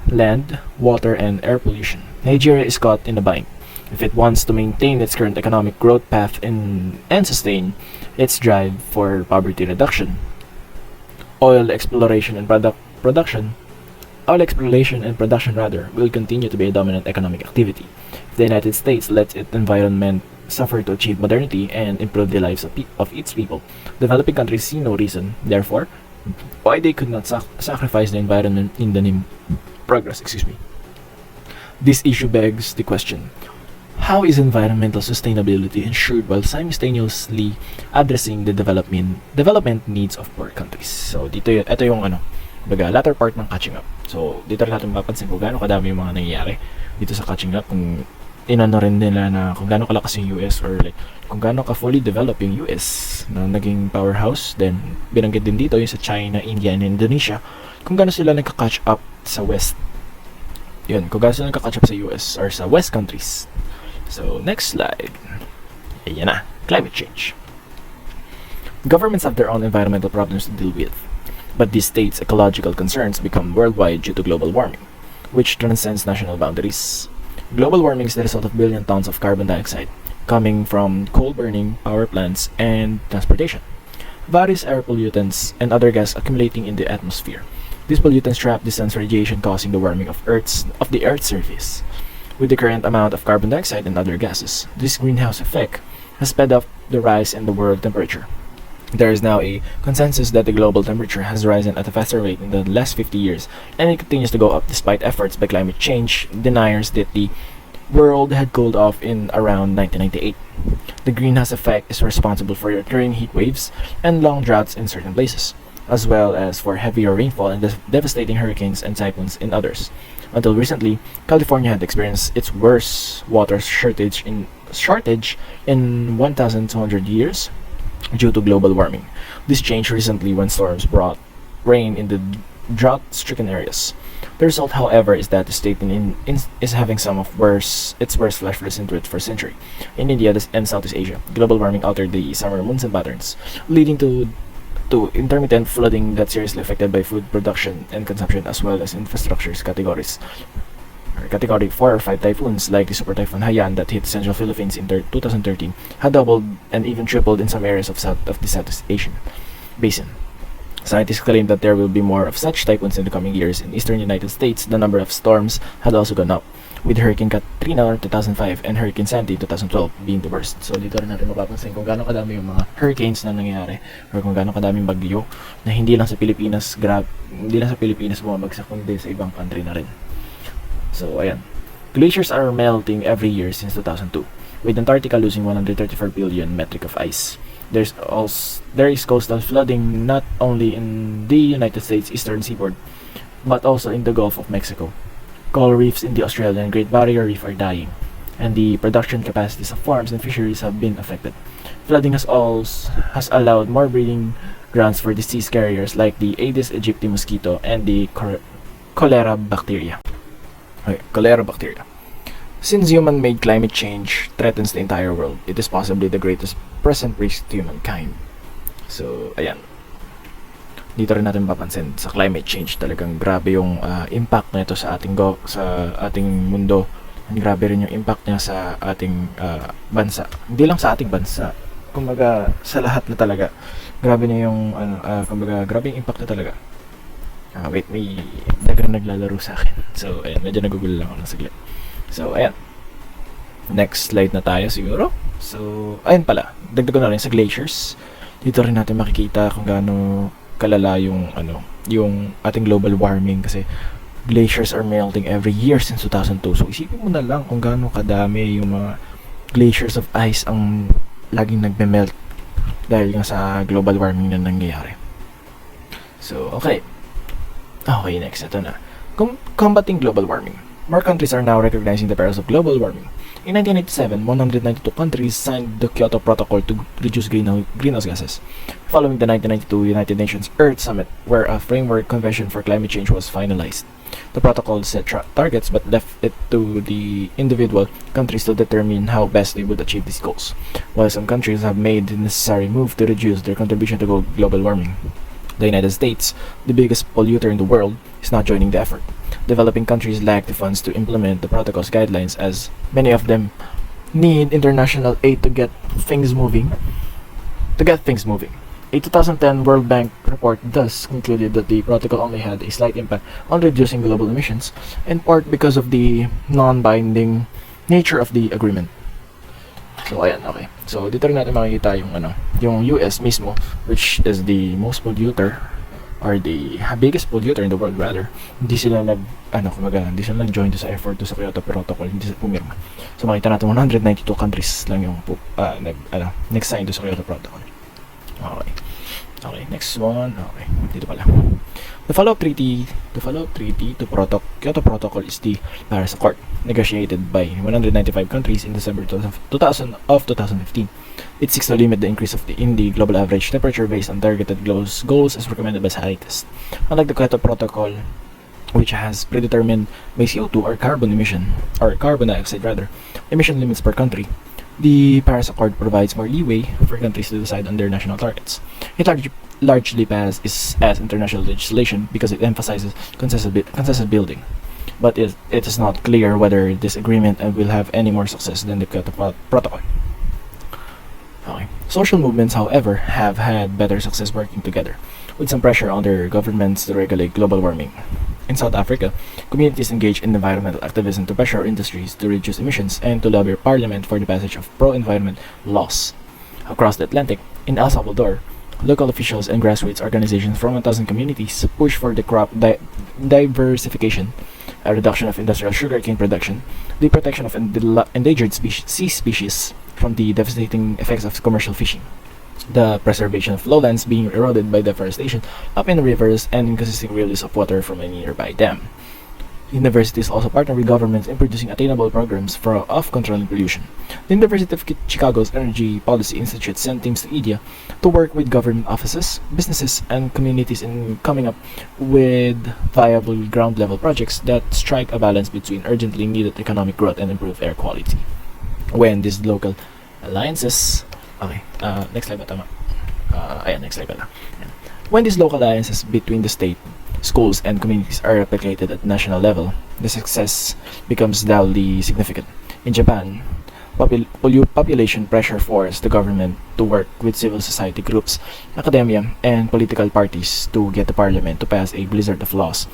land, water, and air pollution. Nigeria is caught in a bind. If it wants to maintain its current economic growth path and sustain its drive for poverty reduction, oil exploration and production will continue to be a dominant economic activity. If the United States lets its environment suffer to achieve modernity and improve the lives of its people, developing countries see no reason, therefore, why they could not sacrifice the environment in the name of progress. This issue begs the question: how is environmental sustainability ensured while simultaneously addressing the development needs of poor countries? So ito yung latter part ng catching up. So dito rin natin mapapansin kung gaano kadami yung mga nangyayari dito sa catching up, kung inano rin nila na kung gaano kalakas yung US, or like kung gaano ka fully developed yung US na naging powerhouse. Then binanggit din dito yung sa China, India, and Indonesia, kung gaano sila nagka-catch up sa West. Yun, kung gaano sila nagka-catch up sa US or sa West countries. So next slide. Ayan na, climate change. Governments have their own environmental problems to deal with, but these states' ecological concerns become worldwide due to global warming, which transcends national boundaries. Global warming is the result of billion tons of carbon dioxide coming from coal burning, power plants, and transportation. Various air pollutants and other gas accumulating in the atmosphere. These pollutants trap distance radiation, causing the warming of the Earth's surface. With the current amount of carbon dioxide and other gases, this greenhouse effect has sped up the rise in the world temperature. There is now a consensus that the global temperature has risen at a faster rate in the last 50 years, and it continues to go up despite efforts by climate change deniers that the world had cooled off in around 1998. The greenhouse effect is responsible for recurring heat waves and long droughts in certain places, as well as for heavier rainfall and devastating hurricanes and typhoons in others. Until recently, California had experienced its worst water shortage in 1,200 years due to global warming. This changed recently when storms brought rain in the drought-stricken areas. The result, however, is that the state is having some of its worst flash floods in the 21st century. In India and Southeast Asia, global warming altered the summer monsoon patterns, leading to intermittent flooding that seriously affected by food production and consumption as well as infrastructure's categories. Category 4 or 5 typhoons like the Super Typhoon Haiyan that hit central Philippines in 2013 had doubled and even tripled in some areas of the Southeast Asian basin. Scientists claim that there will be more of such typhoons in the coming years. In eastern United States, the number of storms had also gone up, with Hurricane Katrina 2005 and Hurricane Sandy 2012 being the worst. So dito rin natin mapapansin kung gaano kadami yung mga hurricanes na nangyayari or kung gaano kadaming bagyo na hindi lang sa Pilipinas bumabagsak kundi sa ibang country na rin. So ayan. Glaciers are melting every year since 2002, with Antarctica losing 134 billion metric of ice. There is coastal flooding not only in the United States eastern seaboard, but also in the Gulf of Mexico. Coral reefs in the Australian Great Barrier Reef are dying, and the production capacities of farms and fisheries have been affected. Flooding has allowed more breeding grounds for disease carriers like the Aedes aegypti mosquito and the cholera bacteria. Since human-made climate change threatens the entire world, it is possibly the greatest present risk to humankind. So, ayan. Dito rin natin mapapansin sa climate change, talagang grabe yung impact nito sa ating mundo. And grabe rin yung impact niya sa ating bansa. Hindi lang sa ating bansa, kumbaga sa lahat na talaga. Grabe na yung grabe yung impact na talaga. Wait, may dagang naglalaro sa akin. So, ayan, medyo nagugulo lang ako ng saglit. So, ayan. Next slide na tayo siguro. So, ayan pala. Dagdag ko na rin sa glaciers. Dito rin natin makikita kung gaano kalala yung ating global warming kasi glaciers are melting every year since 2002. So, isipin mo na lang kung gaano kadami yung mga glaciers of ice ang laging nagme-melt dahil nga sa global warming na nangyayari. So, okay. Okay, next. Ito na. Combating global warming. More countries are now recognizing the perils of global warming. In 1987, 192 countries signed the Kyoto Protocol to reduce greenhouse gases. Following the 1992 United Nations Earth Summit, where a framework convention for climate change was finalized. The protocol set targets but left it to the individual countries to determine how best they would achieve these goals, while some countries have made the necessary move to reduce their contribution to global warming. The United States, the biggest polluter in the world, is not joining the effort. Developing countries lack the funds to implement the protocol's guidelines as many of them need international aid to get things moving. A 2010 World Bank report thus concluded that the protocol only had a slight impact on reducing global emissions, in part because of the non-binding nature of the agreement. So ayan, okay. So dito rin natin makikita yung US mismo, which is the most polluter or the biggest polluter in the world rather. Hindi sila nag-join sa effort sa Kyoto Protocol, hindi sila pumirma. So makita natin 192 countries lang yung nag-sign sa Kyoto Protocol. Okay, next one. Okay, dito pala. The follow-up treaty to Kyoto Protocol is the Paris Accord, negotiated by 195 countries in December 2015. It seeks to limit the increase in the global average temperature based on targeted goals as recommended by scientists. Unlike the Kyoto Protocol, which has predetermined by CO2 or carbon dioxide emission limits per country, the Paris Accord provides more leeway for countries to decide on their national targets. It largely passes as international legislation because it emphasizes consensus building. But it is not clear whether this agreement will have any more success than the Kyoto Protocol. Okay. Social movements, however, have had better success working together, with some pressure on their governments to regulate global warming. In South Africa, communities engage in environmental activism to pressure industries to reduce emissions and to lobby parliament for the passage of pro-environment laws. Across the Atlantic, in El Salvador, local officials and grassroots organizations from 1,000 communities push for the crop diversification, a reduction of industrial sugarcane production, the protection of endangered sea species from the devastating effects of commercial fishing, the preservation of lowlands being eroded by deforestation up in rivers, and inconsistent release of water from a nearby dam. Universities also partner with governments in producing attainable programs of controlling pollution. The University of Chicago's Energy Policy Institute sent teams to India to work with government offices, businesses, and communities in coming up with viable ground-level projects that strike a balance between urgently needed economic growth and improved air quality. When these local alliances... Okay, next slide ba tama? Next slide pala. Ayan. When these local alliances between the state, schools, and communities are replicated at national level, the success becomes doubly significant. In Japan, population pressure forced the government to work with civil society groups, academia, and political parties to get the parliament to pass a blizzard of laws.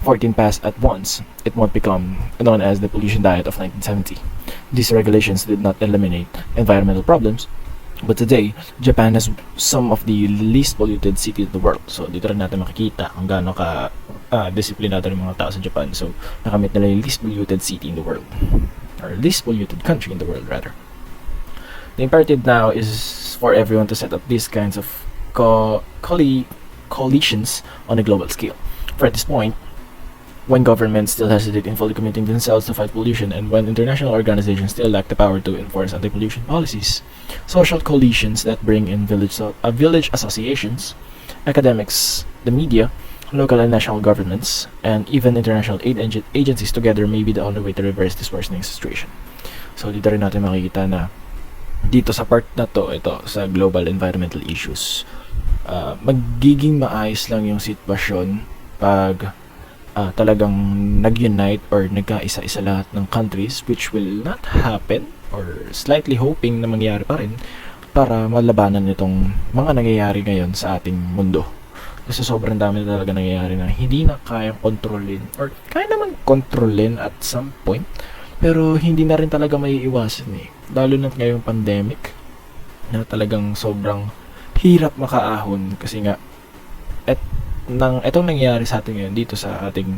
14 passed at once. It won't become known as the pollution diet of 1970. These regulations did not eliminate environmental problems, but today, Japan has some of the least polluted cities in the world. So, dito rin natin makikita kung gaano ka disiplinado ng mga tao sa Japan. So, nakamit nila yung least polluted city in the world. Or least polluted country in the world, rather. The imperative now is for everyone to set up these kinds of coalitions on a global scale. For at this point, when governments still hesitate in fully committing themselves to fight pollution, and when international organizations still lack the power to enforce anti-pollution policies, social coalitions that bring in village associations, academics, the media, local and national governments, and even international aid agencies together may be the only way to reverse this worsening situation. So dito rin natin makikita na dito sa part na to, ito sa global environmental issues, magiging maayos lang yung sitwasyon pag talagang nag-unite or nagkaisa-isa lahat ng countries, which will not happen, or slightly hoping na mangyari pa rin, para malabanan itong mga nangyayari ngayon sa ating mundo. Kasi sobrang dami na talaga nangyayari na hindi na kayang kontrolin, or kaya naman kontrolin at some point, pero hindi na rin talaga may iwasan eh. Lalo na ngayong pandemic na talagang sobrang hirap makaahon kasi nga itong nangyayari sa atin ngayon dito sa ating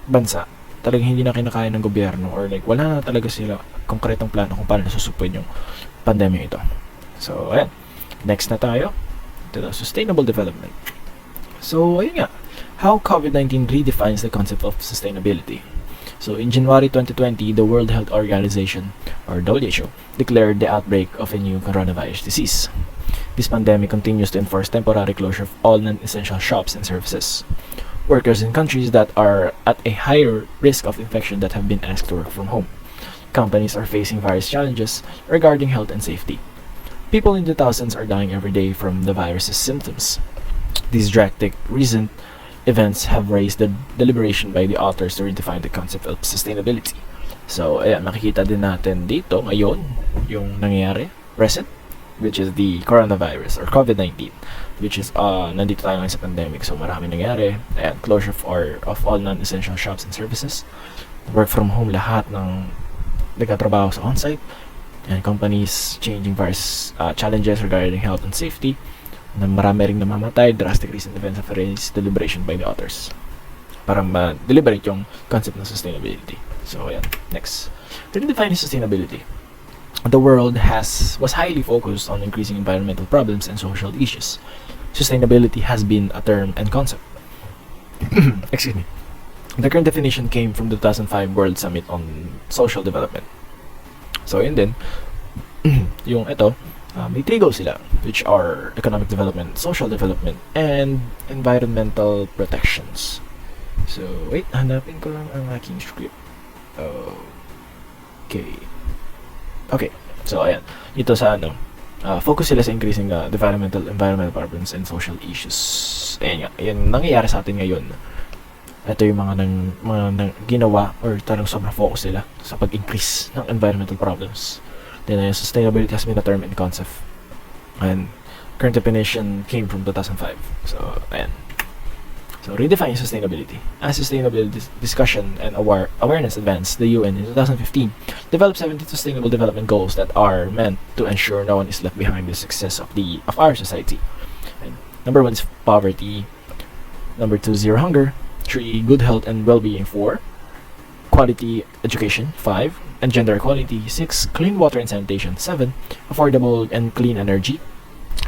bansa, talagang hindi na kinakaya ng gobyerno, or like wala na talaga sila konkretong plano kung paano nasusupin yung pandemic ito. So ayan, next na tayo to the sustainable development. So ayun nga, how COVID-19 redefines the concept of sustainability. So in January 2020, the World Health Organization, or WHO, declared the outbreak of a new coronavirus disease. This pandemic continues to enforce temporary closure of all non-essential shops and services. Workers in countries that are at a higher risk of infection that have been asked to work from home. Companies are facing various challenges regarding health and safety. People in the thousands are dying every day from the virus's symptoms. These drastic recent events have raised the deliberation by the authors to redefine the concept of sustainability. So, ayan, makikita din natin dito ngayon yung nangyayari, present, which is the coronavirus or COVID-19, which is nandito tayo ngayon sa pandemic. So marami nangyari, and closure of all non-essential shops and services, work from home lahat ng nagtatrabaho sa on-site, and companies changing various challenges regarding health and safety, na marami ring namamatay. Drastic recent events have raised deliberation by the authors para ma-deliberate yung concept ng sustainability. So ayan, next, redefining sustainability. The world was highly focused on increasing environmental problems and social issues. Sustainability has been a term and concept. Excuse me. The current definition came from the 2005 World Summit on Social Development. So yun din, yung ito, may three goals sila, which are economic development, social development, and environmental protections. So wait, hanapin ko lang ang aking script. Okay, so ayan, ito sa focus sila sa increasing environmental problems and social issues. Ayan nga, yan nangyayari sa atin ngayon. Ito yung mga ginawa, or tarang sobrang focus sila sa pag-increase ng environmental problems. Then sustainability has been a term and concept, and current definition came from 2005. So ayan. So, redefining sustainability. As sustainability discussion and awareness advanced, the UN in 2015 developed 17 sustainable development goals that are meant to ensure no one is left behind the success of our society. And number 1 is poverty. Number 2, zero hunger. 3. Good health and well-being. 4. Quality education. 5. And gender equality. 6. Clean water and sanitation. 7. Affordable and clean energy.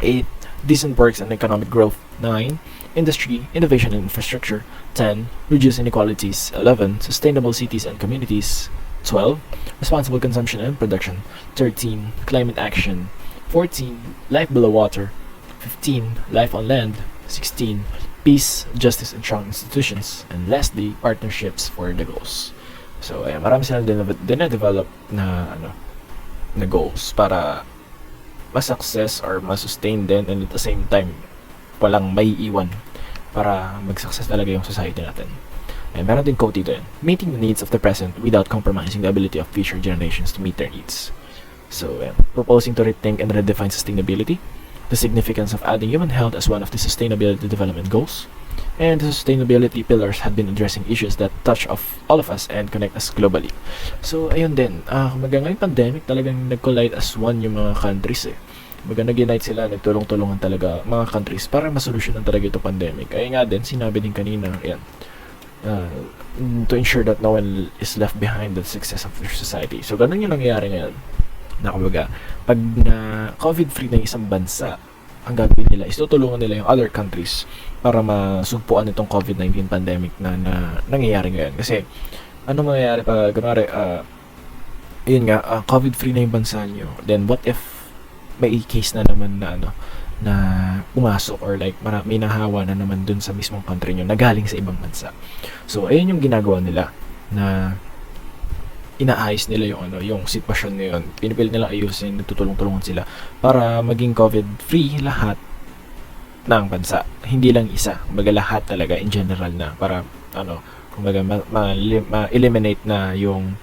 8. Decent works and economic growth. 9. Industry, innovation and infrastructure. 10. Reduce inequalities. 11. Sustainable cities and communities. 12. Responsible consumption and production. 13. Climate action. 14. Life below water. 15. Life on land. 16. Peace, justice, and strong institutions. And lastly, partnerships for the goals. So, ayan, marami silang dina-develop na goals para ma-success or ma-sustain din, and at the same time walang maiiwan para mag-success talaga yung society natin. And meron din quote dito yan: meeting the needs of the present without compromising the ability of future generations to meet their needs. So, proposing to rethink and redefine sustainability, the significance of adding human health as one of the sustainability development goals, and the sustainability pillars have been addressing issues that touch of all of us and connect us globally. So, ayun din, kumbaga ngayong pandemic talagang nag-collide as one yung mga countries eh. Kumbaga nag-unite sila, nagtulong-tulungan talaga mga countries para masolusyonan talaga itong pandemic. Kaya nga din, sinabi din kanina, yan, to ensure that no one is left behind the success of their society. So, ganun yung nangyayari ngayon. Na kumbaga, pag na COVID-free na isang bansa, ang gagawin nila is tutulungan nila yung other countries para masugpuan itong COVID-19 pandemic na nangyayari ngayon. Kasi, ano mangyayari pag, kunwari, yun nga, COVID-free na yung bansa nyo, then what if may case na naman na na pumasok or like may nahawa na naman dun sa mismong country nyo na galing sa ibang bansa. So, ayun yung ginagawa nila na inaayos nila yung sitwasyon na yun. Pinipilit nila ayusin, tutulong-tulungan sila para maging COVID-free lahat ng bansa. Hindi lang isa, kumbaga lahat talaga in general na para kumbaga ma-eliminate na yung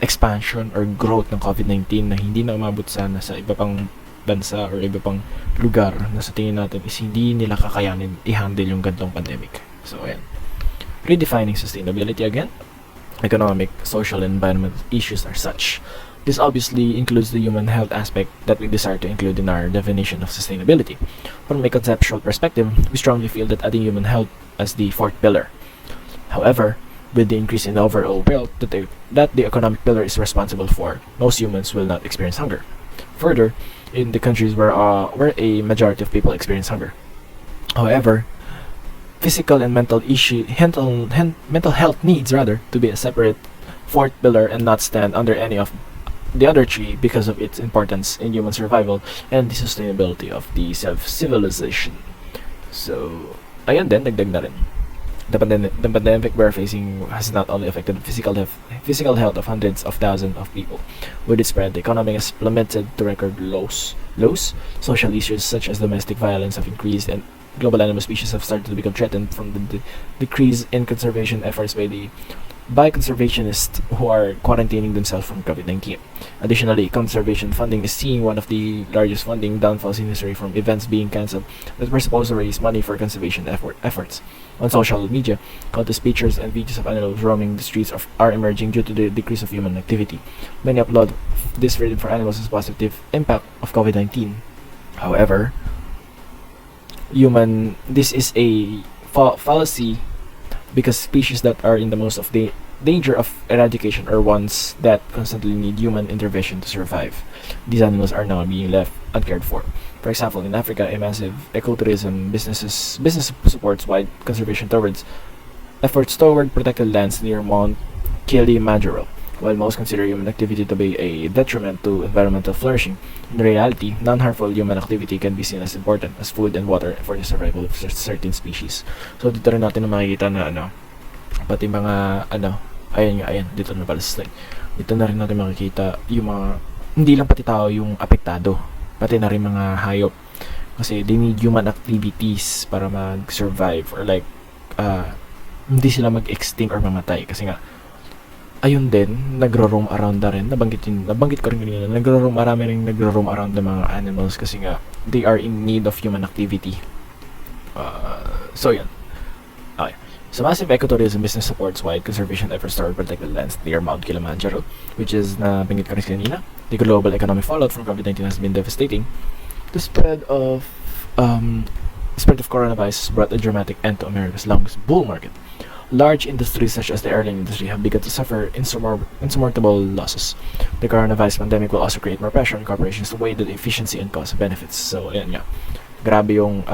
expansion or growth ng COVID-19 na hindi na umabot sana sa iba pang bansa or iba pang lugar na sa tingin natin is hindi nila kakayanin i-handle yung gantong pandemic. So, ayan. Redefining sustainability again. Economic, social, and environmental issues are such. This obviously includes the human health aspect that we desire to include in our definition of sustainability. From a conceptual perspective, we strongly feel that adding human health as the fourth pillar. However, with the increase in overall wealth that the economic pillar is responsible for, most humans will not experience hunger. Further, in the countries where a majority of people experience hunger. However, physical and mental health needs to be a separate fourth pillar and not stand under any of the other three because of its importance in human survival and the sustainability of the civilization. So, ayun din, dagdag na rin. The pandemic we're facing has not only affected the physical health of hundreds of thousands of people. With its spread, the economy has plummeted to record lows. Social issues such as domestic violence have increased, and global animal species have started to become threatened from the decrease in conservation efforts by conservationists who are quarantining themselves from COVID-19. Additionally, conservation funding is seeing one of the largest funding downfalls in history from events being cancelled that were supposed to raise money for conservation efforts. On social media, countless pictures and videos of animals roaming the streets are emerging due to the decrease of human activity. Many upload this freedom for animals as positive impact of COVID-19. However, this is a fallacy because species that are in the most of the danger of eradication are ones that constantly need human intervention to survive. These animals are now being left uncared for. For example, in Africa, a massive ecotourism business supports wide conservation efforts toward protected lands near Mount Kilimanjaro. While most consider human activity to be a detriment to environmental flourishing, in reality, non-harmful human activity can be seen as important as food and water for the survival of certain species. So dito rin natin makikita na pati mga ayan, dito na pala sa slide. Dito na rin natin makikita yung mga, hindi lang pati tao yung apektado, pati na rin mga hayop. Kasi they need human activities para mag-survive or like, hindi sila mag-extinct or mamatay. Kasi nga, ayun din, nagro-roam around na rin. Nabanggit ko rin kanina, marami rin nagro-roam around ng mga animals kasi nga, they are in need of human activity. So yan. Okay. So massive ecotourism business supports wide conservation efforts toward protected lands near Mount Kilimanjaro, which is nabanggit ko rin kanina. The global economic fallout from COVID-19 has been devastating. The spread of spread of coronavirus brought a dramatic end to America's longest bull market. Large industries such as the airline industry have begun to suffer insurmountable losses. The coronavirus pandemic will also create more pressure on corporations to weigh the efficiency and cost benefits. So, ayan nga. Grabe yung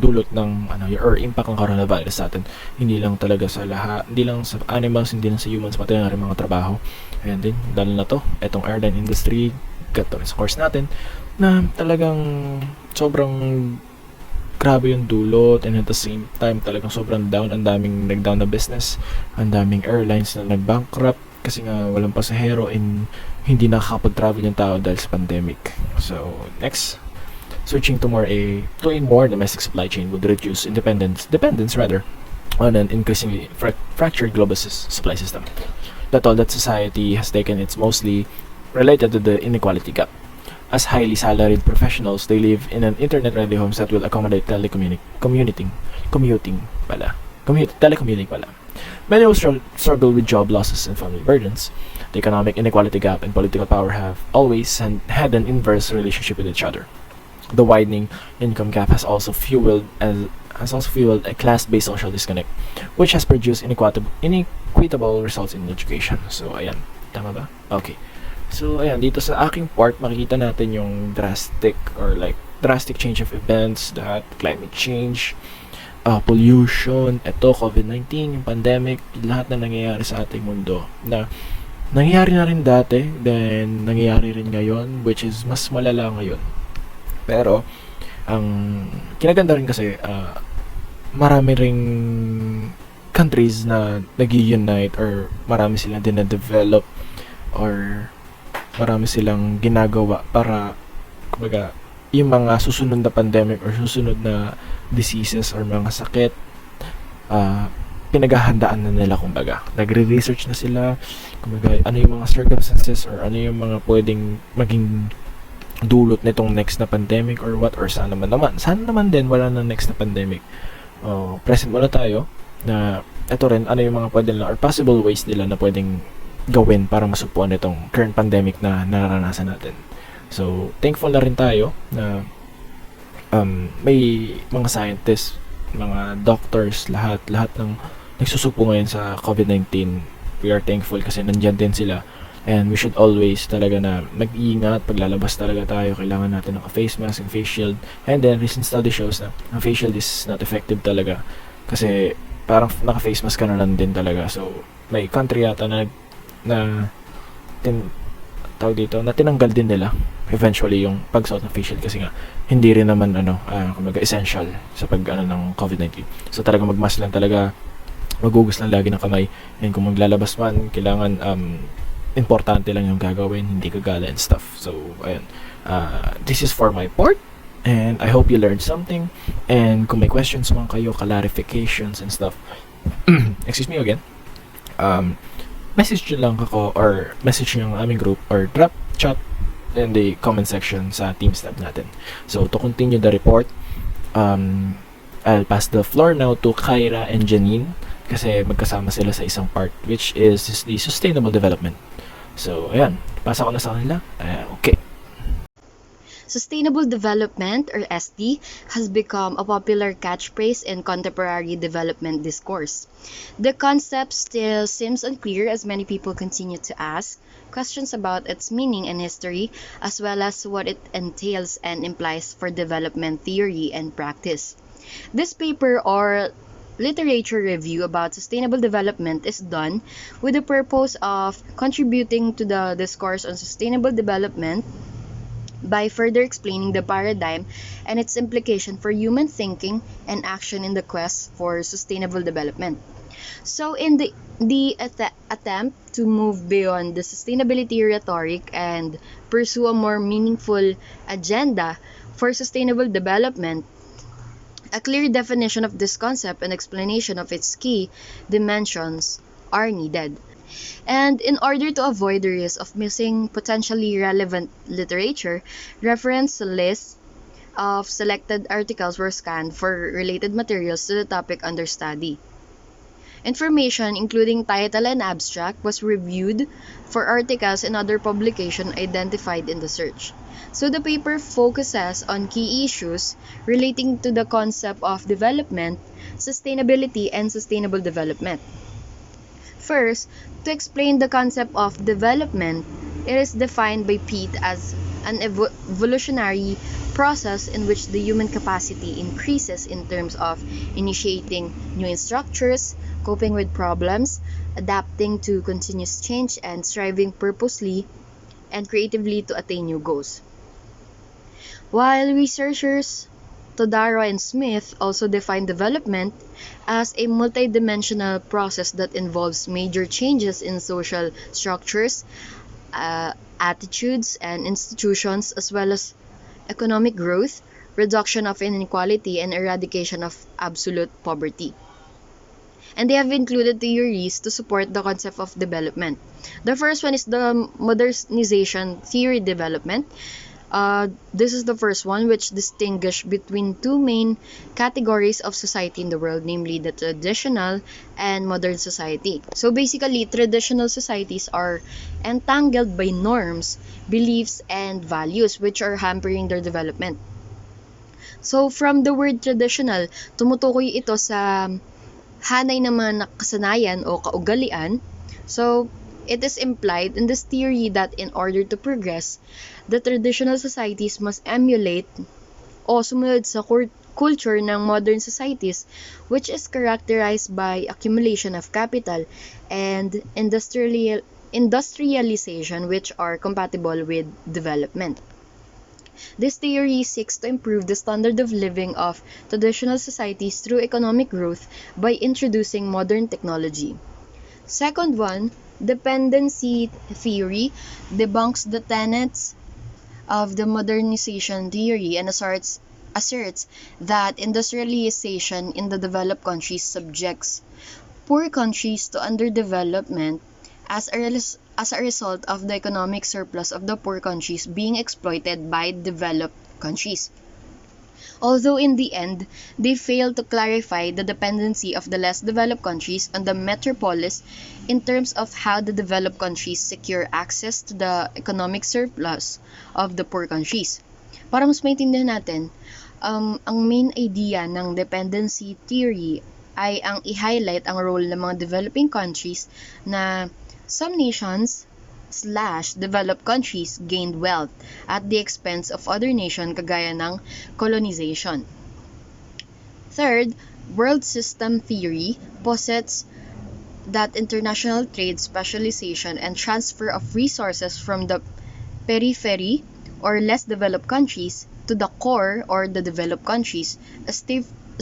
dulot ng or impact ng coronavirus sa atin. Hindi lang talaga sa lahat, hindi lang sa animals, hindi lang sa humans, pati na rin mga trabaho. Ayan din, dahil na to, etong airline industry, gato rin sa course natin, na talagang sobrang grabe yung dulot, and at the same time talagang sobrang down, ang daming nag-down na business, ang daming airlines na nag-bankrupt kasi nga walang pasahero and hindi nakakapag-travel yung tao dahil sa pandemic. So, next. Switching to a more domestic supply chain would reduce dependence rather, on an increasingly fractured global supply system. That all that society has taken it's mostly related to the inequality gap. As highly salaried professionals, they live in an internet-ready homes that will accommodate telecommuting pala. Many will struggle with job losses and family burdens. The economic inequality gap and political power have always had an inverse relationship with each other. The widening income gap has also fueled a class-based social disconnect, which has produced inequitable results in education. So, ayan. Tama ba? Okay. So, ayan. Dito sa aking part, makikita natin yung drastic change of events, that climate change, pollution, COVID-19, yung pandemic, lahat na nangyayari sa ating mundo na nangyayari na rin dati, then nangyayari rin ngayon, which is mas malala ngayon. Pero, ang kinaganda rin kasi, marami ring countries na nag-unite or marami silang dina-develop or marami silang ginagawa para, kumbaga, yung mga susunod na pandemic or susunod na diseases or mga sakit, pinaghahandaan na nila, kumbaga. Nagre-research na sila, kumbaga, ano yung mga circumstances or ano yung mga pwedeng maging dulot nitong next na pandemic or what, or sana naman din wala na next na pandemic. Present muna tayo na ito rin ano yung mga pwede nila or possible ways nila na pwedeng gawin para masupuan itong current pandemic na nararanasan natin. So thankful na rin tayo na may mga scientists, mga doctors, lahat ng nagsusupo ngayon sa COVID-19. We are thankful kasi nandyan din sila. And we should always talaga na mag-iingat paglalabas talaga tayo. Kailangan natin ng face mask and face shield. And then recent study shows na ang face shield is not effective talaga kasi parang naka-face mask ka na lang din talaga. So may country yata na tinanggal din nila eventually yung pagsuot ng face shield kasi nga hindi rin naman kumbaga essential sa ng COVID-19. So talaga mag-mask lang talaga, magugas lang lagi ng kamay, and kung maglalabas man kailangan importante lang yung gagawin, hindi kagala and stuff. So, ayun. This is for my part. And I hope you learned something. And kung may questions man kayo, clarifications and stuff, excuse me again, message nyo lang ako or message nyo ang aming group or drop chat in the comment section sa Teams tab natin. So, to continue the report, I'll pass the floor now to Kyra and Janine kasi magkasama sila sa isang part which is the sustainable development. So, ayan. Pasa ko na sa kanila. Okay. Sustainable development, or SD, has become a popular catchphrase in contemporary development discourse. The concept still seems unclear as many people continue to ask questions about its meaning and history, as well as what it entails and implies for development theory and practice. This paper or literature review about sustainable development is done with the purpose of contributing to the discourse on sustainable development by further explaining the paradigm and its implication for human thinking and action in the quest for sustainable development. So in the attempt to move beyond the sustainability rhetoric and pursue a more meaningful agenda for sustainable development, a clear definition of this concept and explanation of its key dimensions are needed. And in order to avoid the risk of missing potentially relevant literature, reference lists of selected articles were scanned for related materials to the topic under study. Information, including title and abstract, was reviewed for articles and other publications identified in the search. So the paper focuses on key issues relating to the concept of development, sustainability, and sustainable development. First, to explain the concept of development, it is defined by Pete as an evolutionary process in which the human capacity increases in terms of initiating new structures, coping with problems, adapting to continuous change, and striving purposely and creatively to attain new goals. While researchers Todaro and Smith also define development as a multidimensional process that involves major changes in social structures, attitudes, and institutions, as well as economic growth, reduction of inequality, and eradication of absolute poverty. And they have included theories to support the concept of development. The first one is the modernization theory development. This is the first one, which distinguish between two main categories of society in the world, namely the traditional and modern society. So basically, traditional societies are entangled by norms, beliefs, and values which are hampering their development. So from the word traditional, tumutukoy ito sa hanay ng mga kasanayan o kaugalian. So it is implied in this theory that in order to progress, the traditional societies must emulate o sumunod sa culture ng modern societies, which is characterized by accumulation of capital and industrialization, which are compatible with development. This theory seeks to improve the standard of living of traditional societies through economic growth by introducing modern technology. Second one, dependency theory debunks the tenets of the modernization theory and asserts that industrialization in the developed countries subjects poor countries to underdevelopment as a result of the economic surplus of the poor countries being exploited by developed countries. Although in the end, they fail to clarify the dependency of the less developed countries on the metropolis in terms of how the developed countries secure access to the economic surplus of the poor countries. Para mas maintindihan natin, ang main idea ng dependency theory ay ang i-highlight ang role ng mga developing countries na some nations / developed countries gained wealth at the expense of other nations kagaya ng colonization. Third, world system theory posits that international trade, specialization, and transfer of resources from the periphery or less developed countries to the core or the developed countries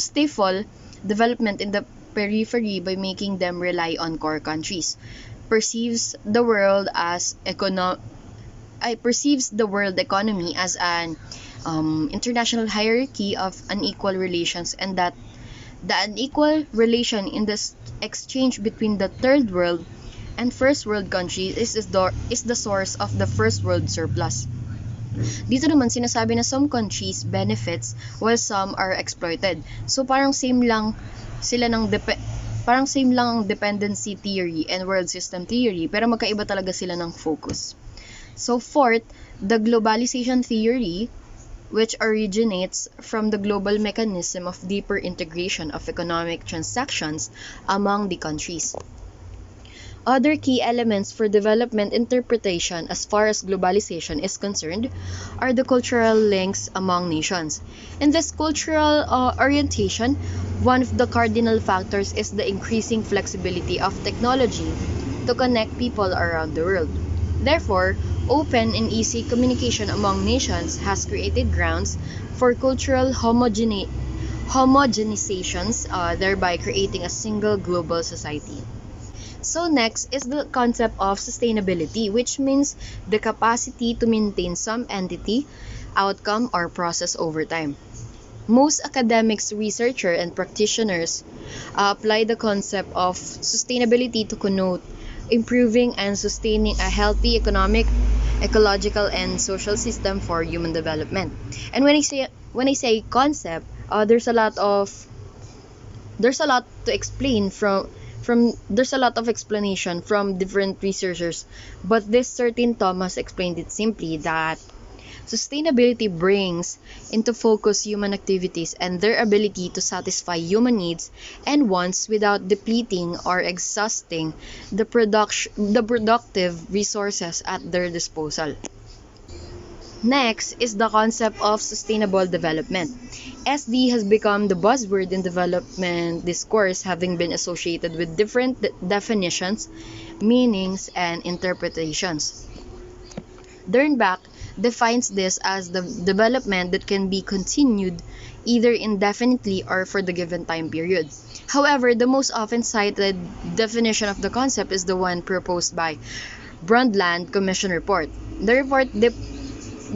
stifle development in the periphery by making them rely on core countries. Perceives the world economy as an international hierarchy of unequal relations, and that the unequal relation in the exchange between the third world and first world countries is the source of the first world surplus. Dito naman sinasabi na some countries benefits while some are exploited. So parang same lang ang dependency theory and world system theory, pero magkaiba talaga sila ng focus. So fourth, the globalization theory, which originates from the global mechanism of deeper integration of economic transactions among the countries. Other key elements for development interpretation as far as globalization is concerned are the cultural links among nations. In this cultural orientation, one of the cardinal factors is the increasing flexibility of technology to connect people around the world. Therefore, open and easy communication among nations has created grounds for cultural homogenizations, thereby creating a single global society. So next is the concept of sustainability, which means the capacity to maintain some entity, outcome, or process over time. Most academics, researchers, and practitioners apply the concept of sustainability to connote improving and sustaining a healthy economic, ecological, and social system for human development. And when I say concept, there's a lot to explain There's a lot of explanation from different researchers, but this certain Thomas explained it simply that sustainability brings into focus human activities and their ability to satisfy human needs and wants without depleting or exhausting the productive resources at their disposal. Next is the concept of sustainable development. SD has become the buzzword in development discourse, having been associated with different definitions, meanings, and interpretations. Dernbach defines this as the development that can be continued either indefinitely or for the given time period. However, the most often cited definition of the concept is the one proposed by Brundtland Commission report. The report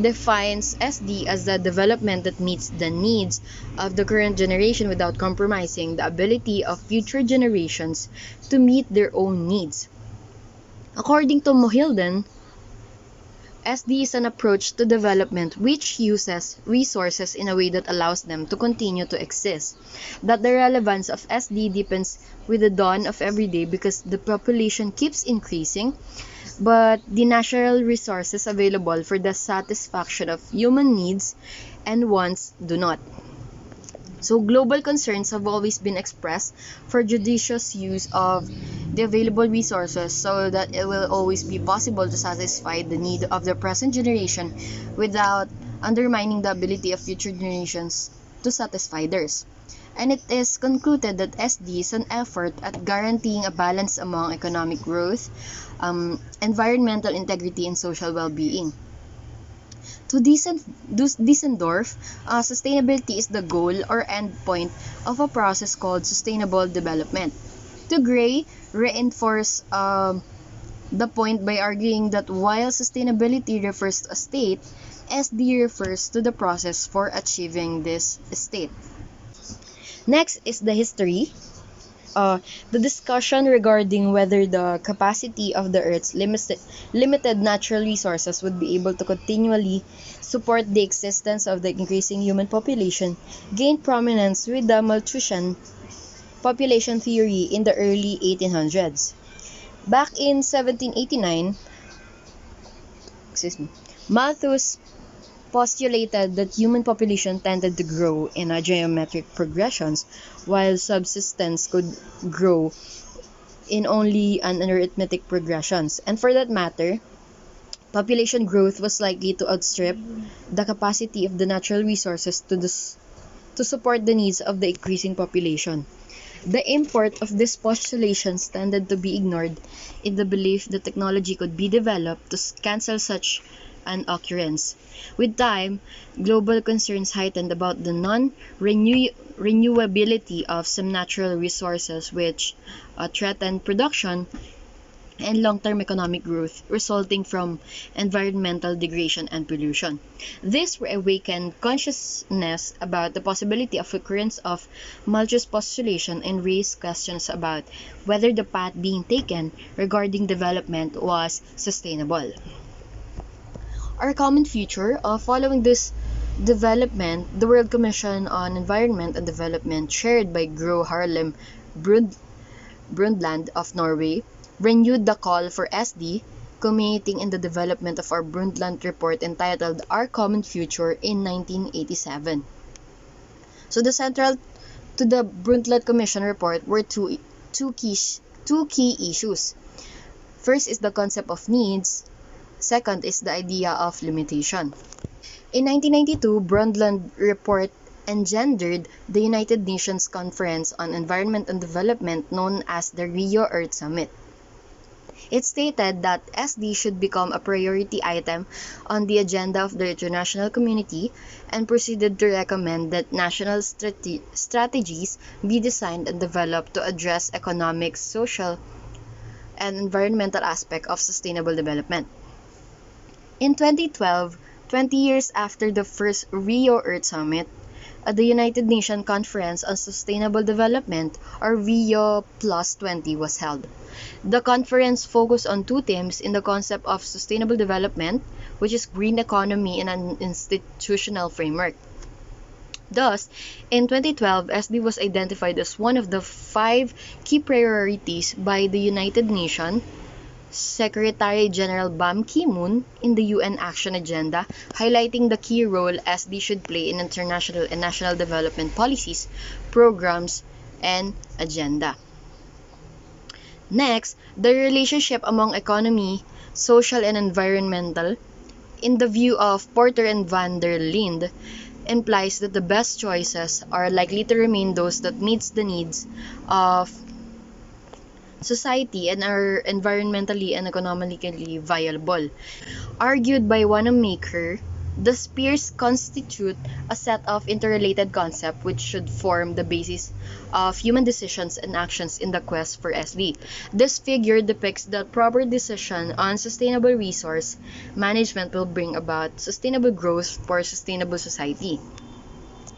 defines SD as the development that meets the needs of the current generation without compromising the ability of future generations to meet their own needs. According to Mohilden, SD is an approach to development which uses resources in a way that allows them to continue to exist. That the relevance of SD deepens with the dawn of every day because the population keeps increasing, but the natural resources available for the satisfaction of human needs and wants do not. So global concerns have always been expressed for judicious use of the available resources so that it will always be possible to satisfy the need of the present generation without undermining the ability of future generations to satisfy theirs. And it is concluded that SD is an effort at guaranteeing a balance among economic growth, environmental integrity, and social well-being. To Diesendorf, sustainability is the goal or endpoint of a process called sustainable development. To Gray, reinforce the point by arguing that while sustainability refers to a state, SD refers to the process for achieving this state. Next is the history. The discussion regarding whether the capacity of the Earth's limited natural resources would be able to continually support the existence of the increasing human population gained prominence with the Malthusian population theory in the early 1800s. Back in 1789, Malthus postulated that human population tended to grow in a geometric progressions, while subsistence could grow in only an arithmetic progressions. And for that matter, population growth was likely to outstrip the capacity of the natural resources to support the needs of the increasing population. The import of these postulations tended to be ignored in the belief that technology could be developed to cancel such an occurrence. With time, global concerns heightened about the non-renewability of some natural resources which threaten production and long-term economic growth resulting from environmental degradation and pollution. This awakened consciousness about the possibility of occurrence of Malthus' postulation and raised questions about whether the path being taken regarding development was sustainable. Our common future, following this development, the World Commission on Environment and Development, chaired by Gro Harlem Brundtland of Norway, renewed the call for SD, culminating in the development of our Brundtland report entitled Our Common Future in 1987. So the central to the Brundtland Commission report were two key issues. First is the concept of needs. Second is the idea of limitation. In 1992, Brundtland report engendered the United Nations Conference on Environment and Development known as the Rio Earth Summit. It stated that SD should become a priority item on the agenda of the international community and proceeded to recommend that national strategies be designed and developed to address economic, social, and environmental aspects of sustainable development. In 2012, 20 years after the first Rio Earth Summit, the United Nations Conference on Sustainable Development, or Rio Plus 20, was held. The conference focused on two themes in the concept of sustainable development, which is green economy and an institutional framework. Thus, in 2012, SD was identified as one of the 5 key priorities by the United Nations Secretary-General Ban Ki-moon in the UN Action Agenda, highlighting the key role SD should play in international and national development policies, programs, and agenda. Next, the relationship among economy, social, and environmental, in the view of Porter and van der Linde, implies that the best choices are likely to remain those that meets the needs of society and are environmentally and economically viable. Argued by Wanamaker, the spheres constitute a set of interrelated concepts which should form the basis of human decisions and actions in the quest for SD. This figure depicts that proper decision on sustainable resource management will bring about sustainable growth for sustainable society.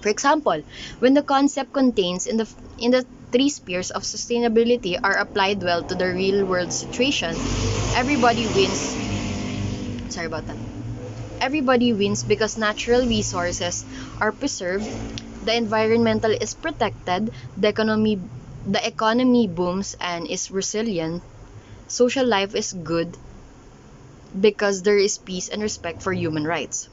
For example, when the concept contains in the 3 spheres of sustainability are applied well to the real world situation, everybody wins. Sorry about that. Everybody wins because natural resources are preserved, the environmental is protected, the economy booms and is resilient, social life is good because there is peace and respect for human rights.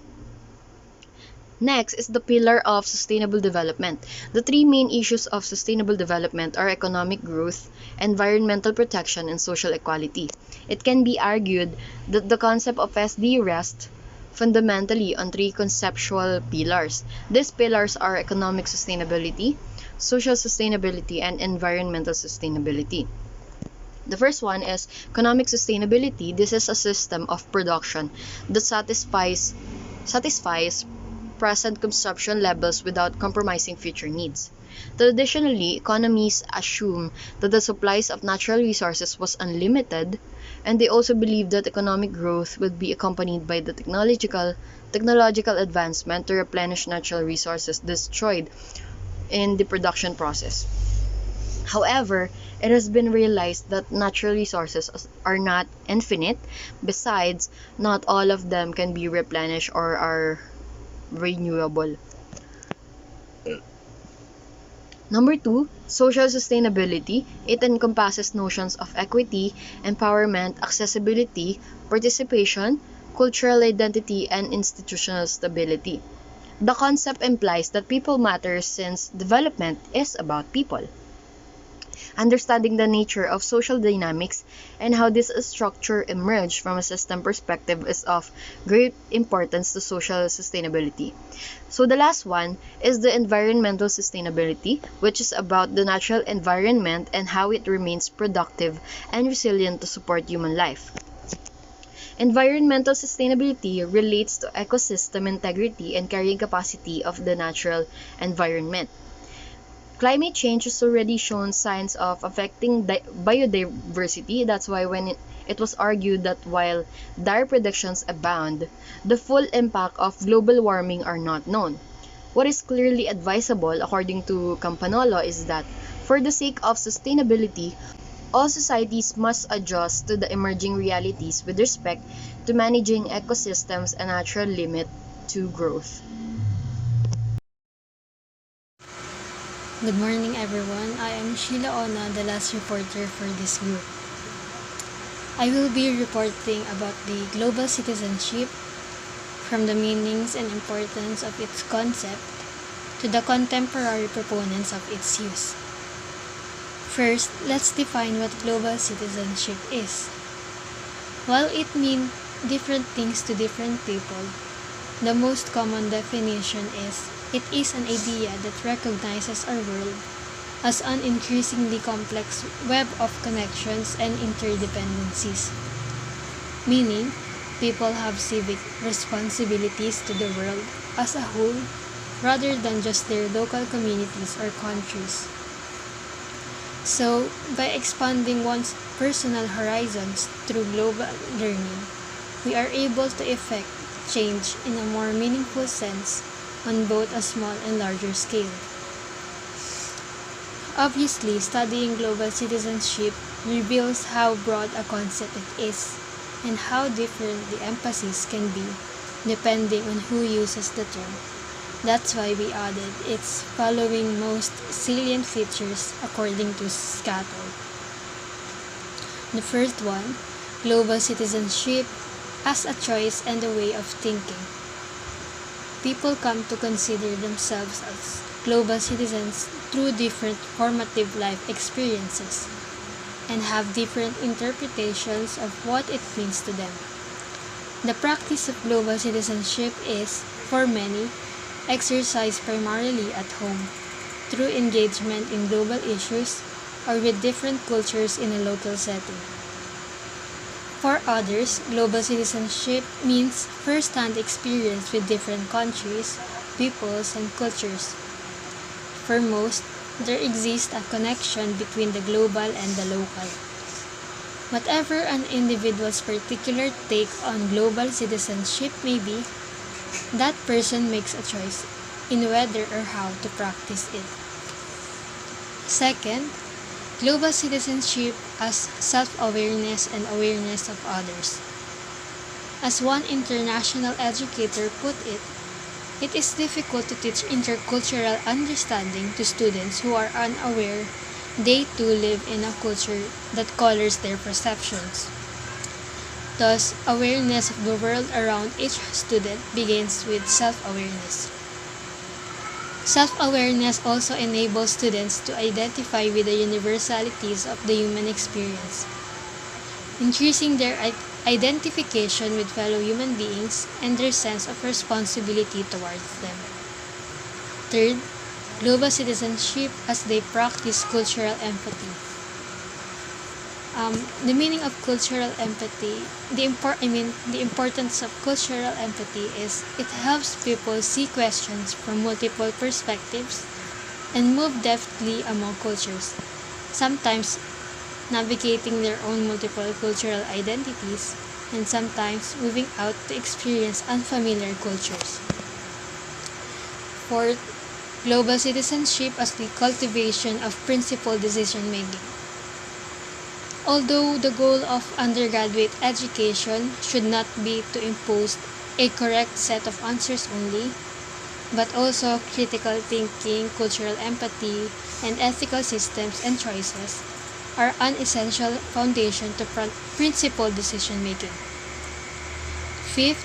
Next is the pillar of sustainable development. The 3 main issues of sustainable development are economic growth, environmental protection, and social equality. It can be argued that the concept of SD rests fundamentally on 3 conceptual pillars. These pillars are economic sustainability, social sustainability, and environmental sustainability. The first one is economic sustainability. This is a system of production that satisfies present consumption levels without compromising future needs. Traditionally, economies assume that the supplies of natural resources was unlimited, and they also believe that economic growth would be accompanied by the technological advancement to replenish natural resources destroyed in the production process. However, it has been realized that natural resources are not infinite. Besides, not all of them can be replenished or are renewable. Number 2, social sustainability. It encompasses notions of equity, empowerment, accessibility, participation, cultural identity, and institutional stability. The concept implies that people matter since development is about people. Understanding the nature of social dynamics and how this structure emerged from a system perspective is of great importance to social sustainability. So the last one is the environmental sustainability, which is about the natural environment and how it remains productive and resilient to support human life. Environmental sustainability relates to ecosystem integrity and carrying capacity of the natural environment. Climate change has already shown signs of affecting biodiversity. That's why when it was argued that while dire predictions abound, the full impact of global warming are not known. What is clearly advisable, according to Campanolo, is that for the sake of sustainability, all societies must adjust to the emerging realities with respect to managing ecosystems and natural limit to growth. Good morning, everyone. I am Sheila Ona, the last reporter for this group. I will be reporting about the global citizenship, from the meanings and importance of its concept to the contemporary proponents of its use. First, let's define what global citizenship is. While it means different things to different people, the most common definition is it is an idea that recognizes our world as an increasingly complex web of connections and interdependencies. Meaning, people have civic responsibilities to the world as a whole rather than just their local communities or countries. So, by expanding one's personal horizons through global learning, we are able to effect change in a more meaningful sense on both a small and larger scale. Obviously, studying global citizenship reveals how broad a concept it is and how different the emphasis can be depending on who uses the term. That's why we added its following most salient features according to Scatol. The first one, global citizenship as a choice and a way of thinking. People come to consider themselves as global citizens through different formative life experiences and have different interpretations of what it means to them. The practice of global citizenship is, for many, exercised primarily at home, through engagement in global issues or with different cultures in a local setting. For others, global citizenship means first-hand experience with different countries, peoples, and cultures. For most, there exists a connection between the global and the local. Whatever an individual's particular take on global citizenship may be, that person makes a choice in whether or how to practice it. Second, global citizenship as self-awareness and awareness of others. As one international educator put it, it is difficult to teach intercultural understanding to students who are unaware they too live in a culture that colors their perceptions. Thus, awareness of the world around each student begins with self-awareness. Self-awareness also enables students to identify with the universalities of the human experience, increasing their identification with fellow human beings and their sense of responsibility towards them. Third, global citizenship as they practice cultural empathy. The meaning of cultural empathy, the importance of cultural empathy is it helps people see questions from multiple perspectives and move deftly among cultures, sometimes navigating their own multiple cultural identities and sometimes moving out to experience unfamiliar cultures. Fourth, global citizenship as the cultivation of principled decision-making. Although the goal of undergraduate education should not be to impose a correct set of answers only, but also critical thinking, cultural empathy, and ethical systems and choices are an essential foundation to principled decision-making. Fifth,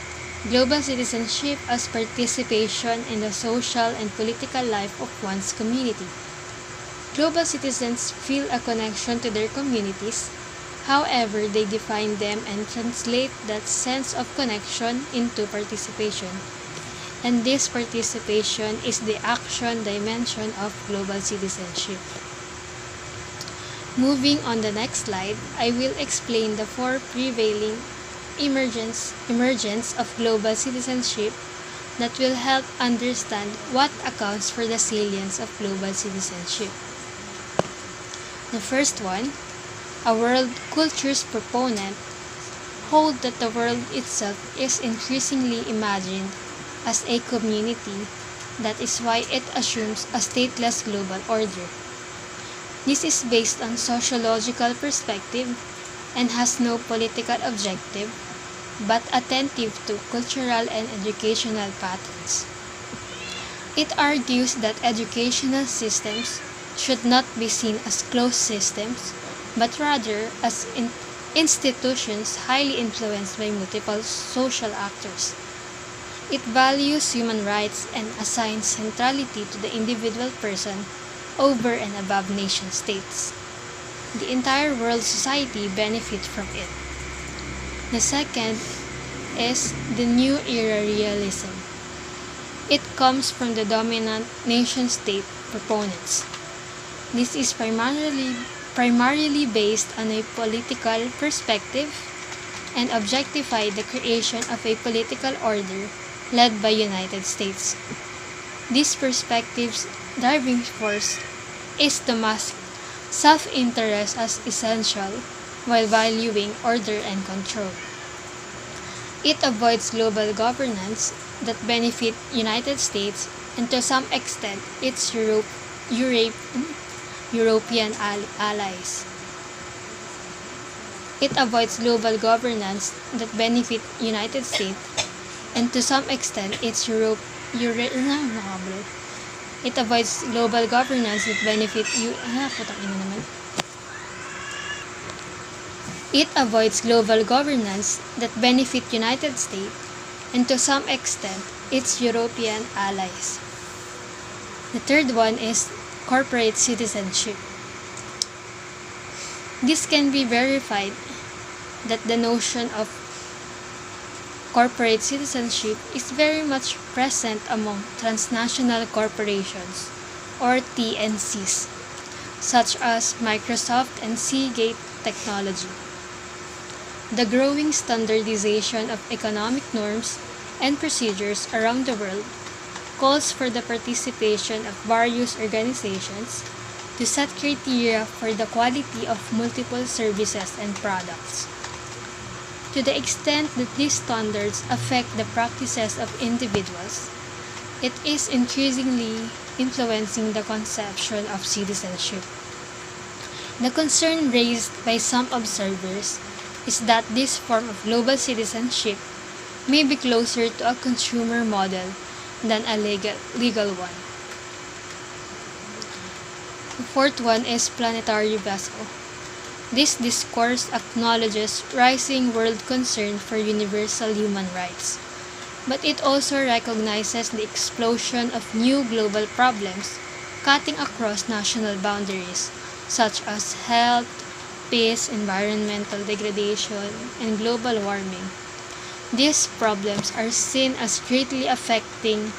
global citizenship as participation in the social and political life of one's community. Global citizens feel a connection to their communities, however they define them and translate that sense of connection into participation. And this participation is the action dimension of global citizenship. Moving on the next slide, I will explain the four prevailing emergence of global citizenship that will help understand what accounts for the salience of global citizenship. The first one, a world culture's proponent, hold that the world itself is increasingly imagined as a community. That is why it assumes a stateless global order. This is based on sociological perspective and has no political objective, but attentive to cultural and educational patterns. It argues that educational systems should not be seen as closed systems, but rather as institutions highly influenced by multiple social actors. It values human rights and assigns centrality to the individual person over and above nation states. The entire world society benefits from it. The second is the New Era realism. It comes from the dominant nation-state proponents. This is primarily based on a political perspective and objectify the creation of a political order led by United States. This perspective's driving force is to mask self-interest as essential while valuing order and control. It avoids global governance that benefit United States and to some extent its European allies. It avoids global governance that benefit United States and to some extent its It avoids global governance that benefit you. Putang ina naman. It avoids global governance that benefit United States and to some extent its European allies. The third one is corporate citizenship. This can be verified that the notion of corporate citizenship is very much present among transnational corporations or TNCs such as Microsoft and Seagate Technology. The growing standardization of economic norms and procedures around the world calls for the participation of various organizations to set criteria for the quality of multiple services and products. To the extent that these standards affect the practices of individuals, it is increasingly influencing the conception of citizenship. The concern raised by some observers is that this form of global citizenship may be closer to a consumer model than a legal one. The fourth one is planetary vessel. This discourse acknowledges rising world concern for universal human rights, but it also recognizes the explosion of new global problems cutting across national boundaries, such as health, peace, environmental degradation, and global warming. These problems are seen as greatly affecting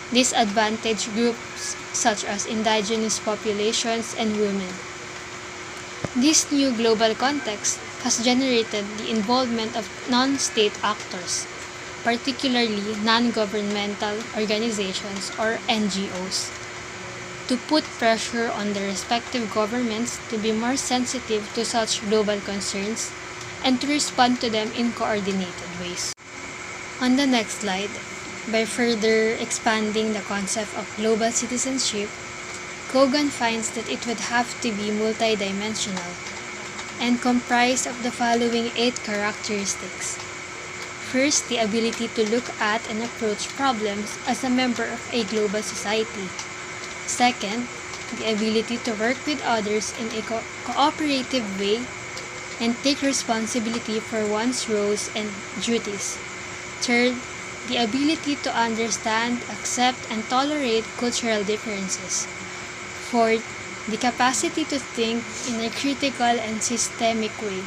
disadvantaged groups such as indigenous populations and women. This new global context has generated the involvement of non-state actors, particularly non-governmental organizations or NGOs, to put pressure on the respective governments to be more sensitive to such global concerns and to respond to them in coordinated ways. On the next slide, by further expanding the concept of global citizenship, Kogan finds that it would have to be multidimensional and comprised of the following 8 characteristics. First, the ability to look at and approach problems as a member of a global society. Second, the ability to work with others in a cooperative way and take responsibility for one's roles and duties. Third, the ability to understand, accept, and tolerate cultural differences. Fourth, the capacity to think in a critical and systemic way.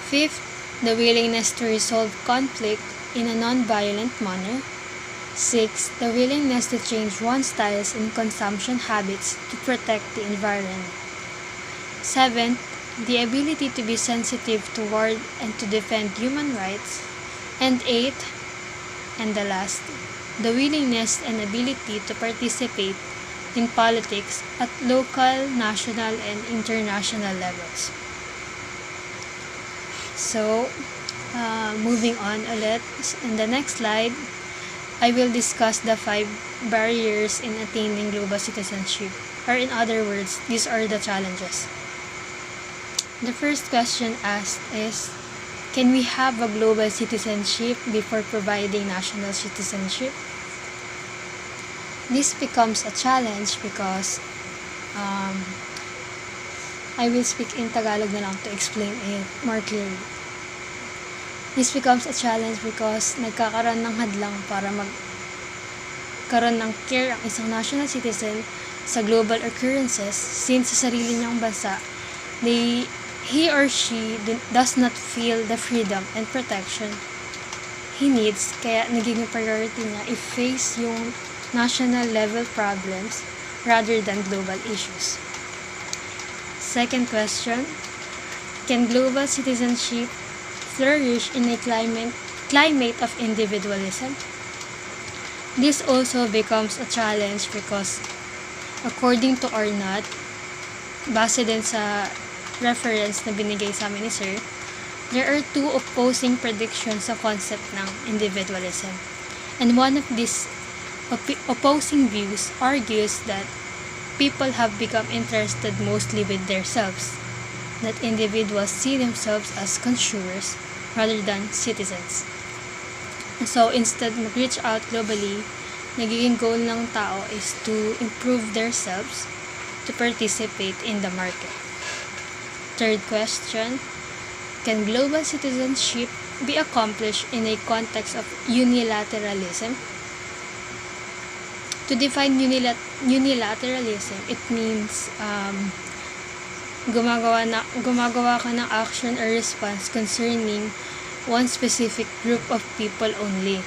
Fifth, the willingness to resolve conflict in a non-violent manner. Sixth, the willingness to change one's styles and consumption habits to protect the environment. Seventh, the ability to be sensitive toward and to defend human rights. And eighth, and the last, the willingness and ability to participate in politics at local, national, and international levels. So, moving on ulit, in the next slide, I will discuss the 5 barriers in attaining global citizenship, or in other words, these are the challenges. The first question asked is, can we have a global citizenship before providing national citizenship? This becomes a challenge because I will speak in Tagalog na lang to explain it more clearly. This becomes a challenge because nagkakaroon ng hadlang para magkaroon ng care ang isang national citizen sa global occurrences since sa sarili niyang bansa, he or she does not feel the freedom and protection he needs, kaya naging priority niya i-face yung national level problems rather than global issues. Second question, can global citizenship flourish in a climate of individualism? This also becomes a challenge because according to Ornat, base din sa reference na binigay sa amin ni Sir, there are 2 opposing predictions sa concept ng individualism. And one of these opposing views argues that people have become interested mostly with themselves, that individuals see themselves as consumers rather than citizens. So, instead mag-reach out globally, nagiging goal ng tao is to improve themselves to participate in the market. Third question, can global citizenship be accomplished in a context of unilateralism? To define unilateralism, it means gumagawa ka ng action or response concerning one specific group of people only.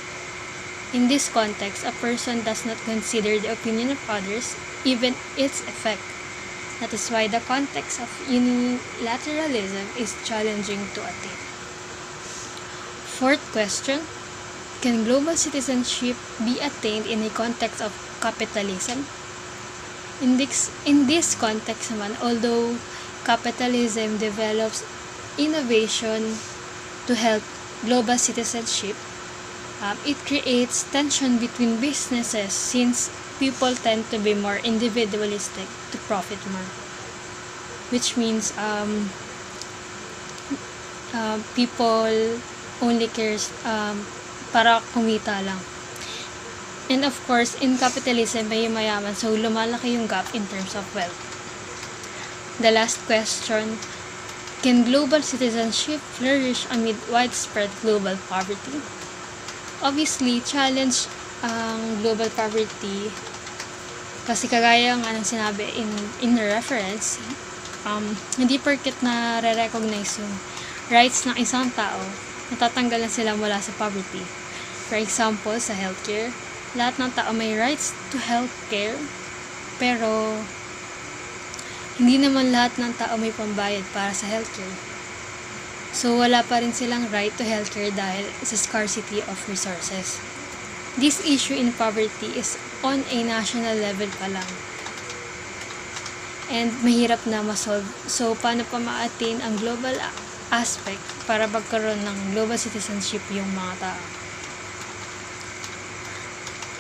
In this context, a person does not consider the opinion of others, even its effect. That is why the context of unilateralism is challenging to attain. Fourth question, can global citizenship be attained in a context of capitalism? In this context naman, although capitalism develops innovation to help global citizenship, it creates tension between businesses since people tend to be more individualistic to profit more. Which means people only cares para kumita lang. And of course, in capitalism, may mayaman, so lumalaki yung gap in terms of wealth. The last question, can global citizenship flourish amid widespread global poverty? Obviously, challenge ang global poverty kasi kagaya nga ng sinabi in the reference, hindi porket na re-recognize yung rights ng isang tao, natatanggal na sila mula sa poverty. For example, sa healthcare, lahat ng tao may rights to healthcare, pero hindi naman lahat ng tao may pambayad para sa healthcare. So, wala pa rin silang right to healthcare dahil sa scarcity of resources. This issue in poverty is on a national level pa lang. And mahirap na ma-solve. So, paano pa ma-attain ang global aspect para magkaroon ng global citizenship yung mga tao?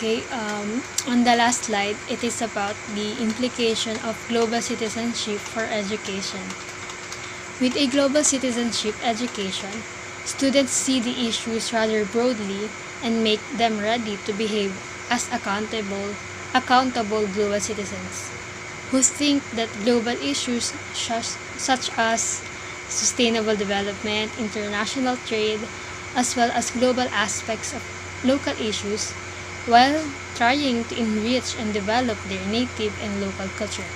Okay, on the last slide, it is about the implication of global citizenship for education. With a global citizenship education, students see the issues rather broadly and make them ready to behave as accountable global citizens who think that global issues such as sustainable development, international trade, as well as global aspects of local issues while trying to enrich and develop their native and local culture.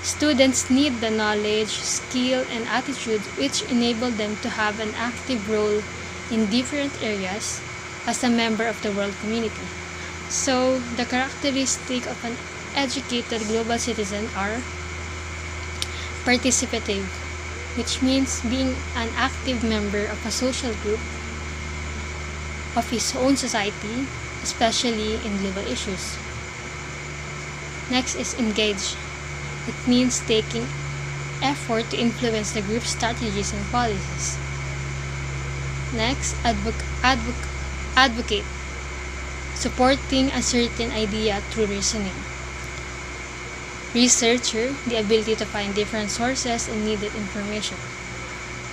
Students need the knowledge, skill, and attitude which enable them to have an active role in different areas as a member of the world community. So, the characteristic of an educated global citizen are participative, which means being an active member of a social group of his own society, especially in global issues. Next is engage. It means taking effort to influence the group's strategies and policies. Next, advocate. Supporting a certain idea through reasoning. Researcher, the ability to find different sources and needed information.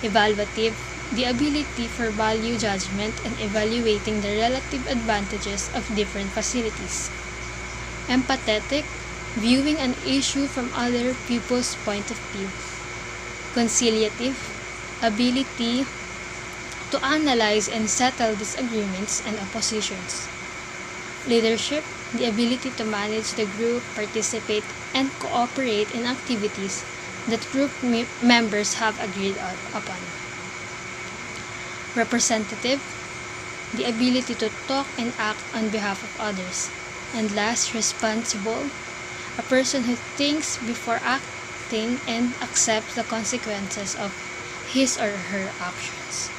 Evaluative, the ability for value judgment and evaluating the relative advantages of different facilities. Empathetic, viewing an issue from other people's point of view. Conciliative, ability to analyze and settle disagreements and oppositions. Leadership, the ability to manage the group, participate, and cooperate in activities that group members have agreed upon. Representative, the ability to talk and act on behalf of others. And last, responsible, a person who thinks before acting and accepts the consequences of his or her actions.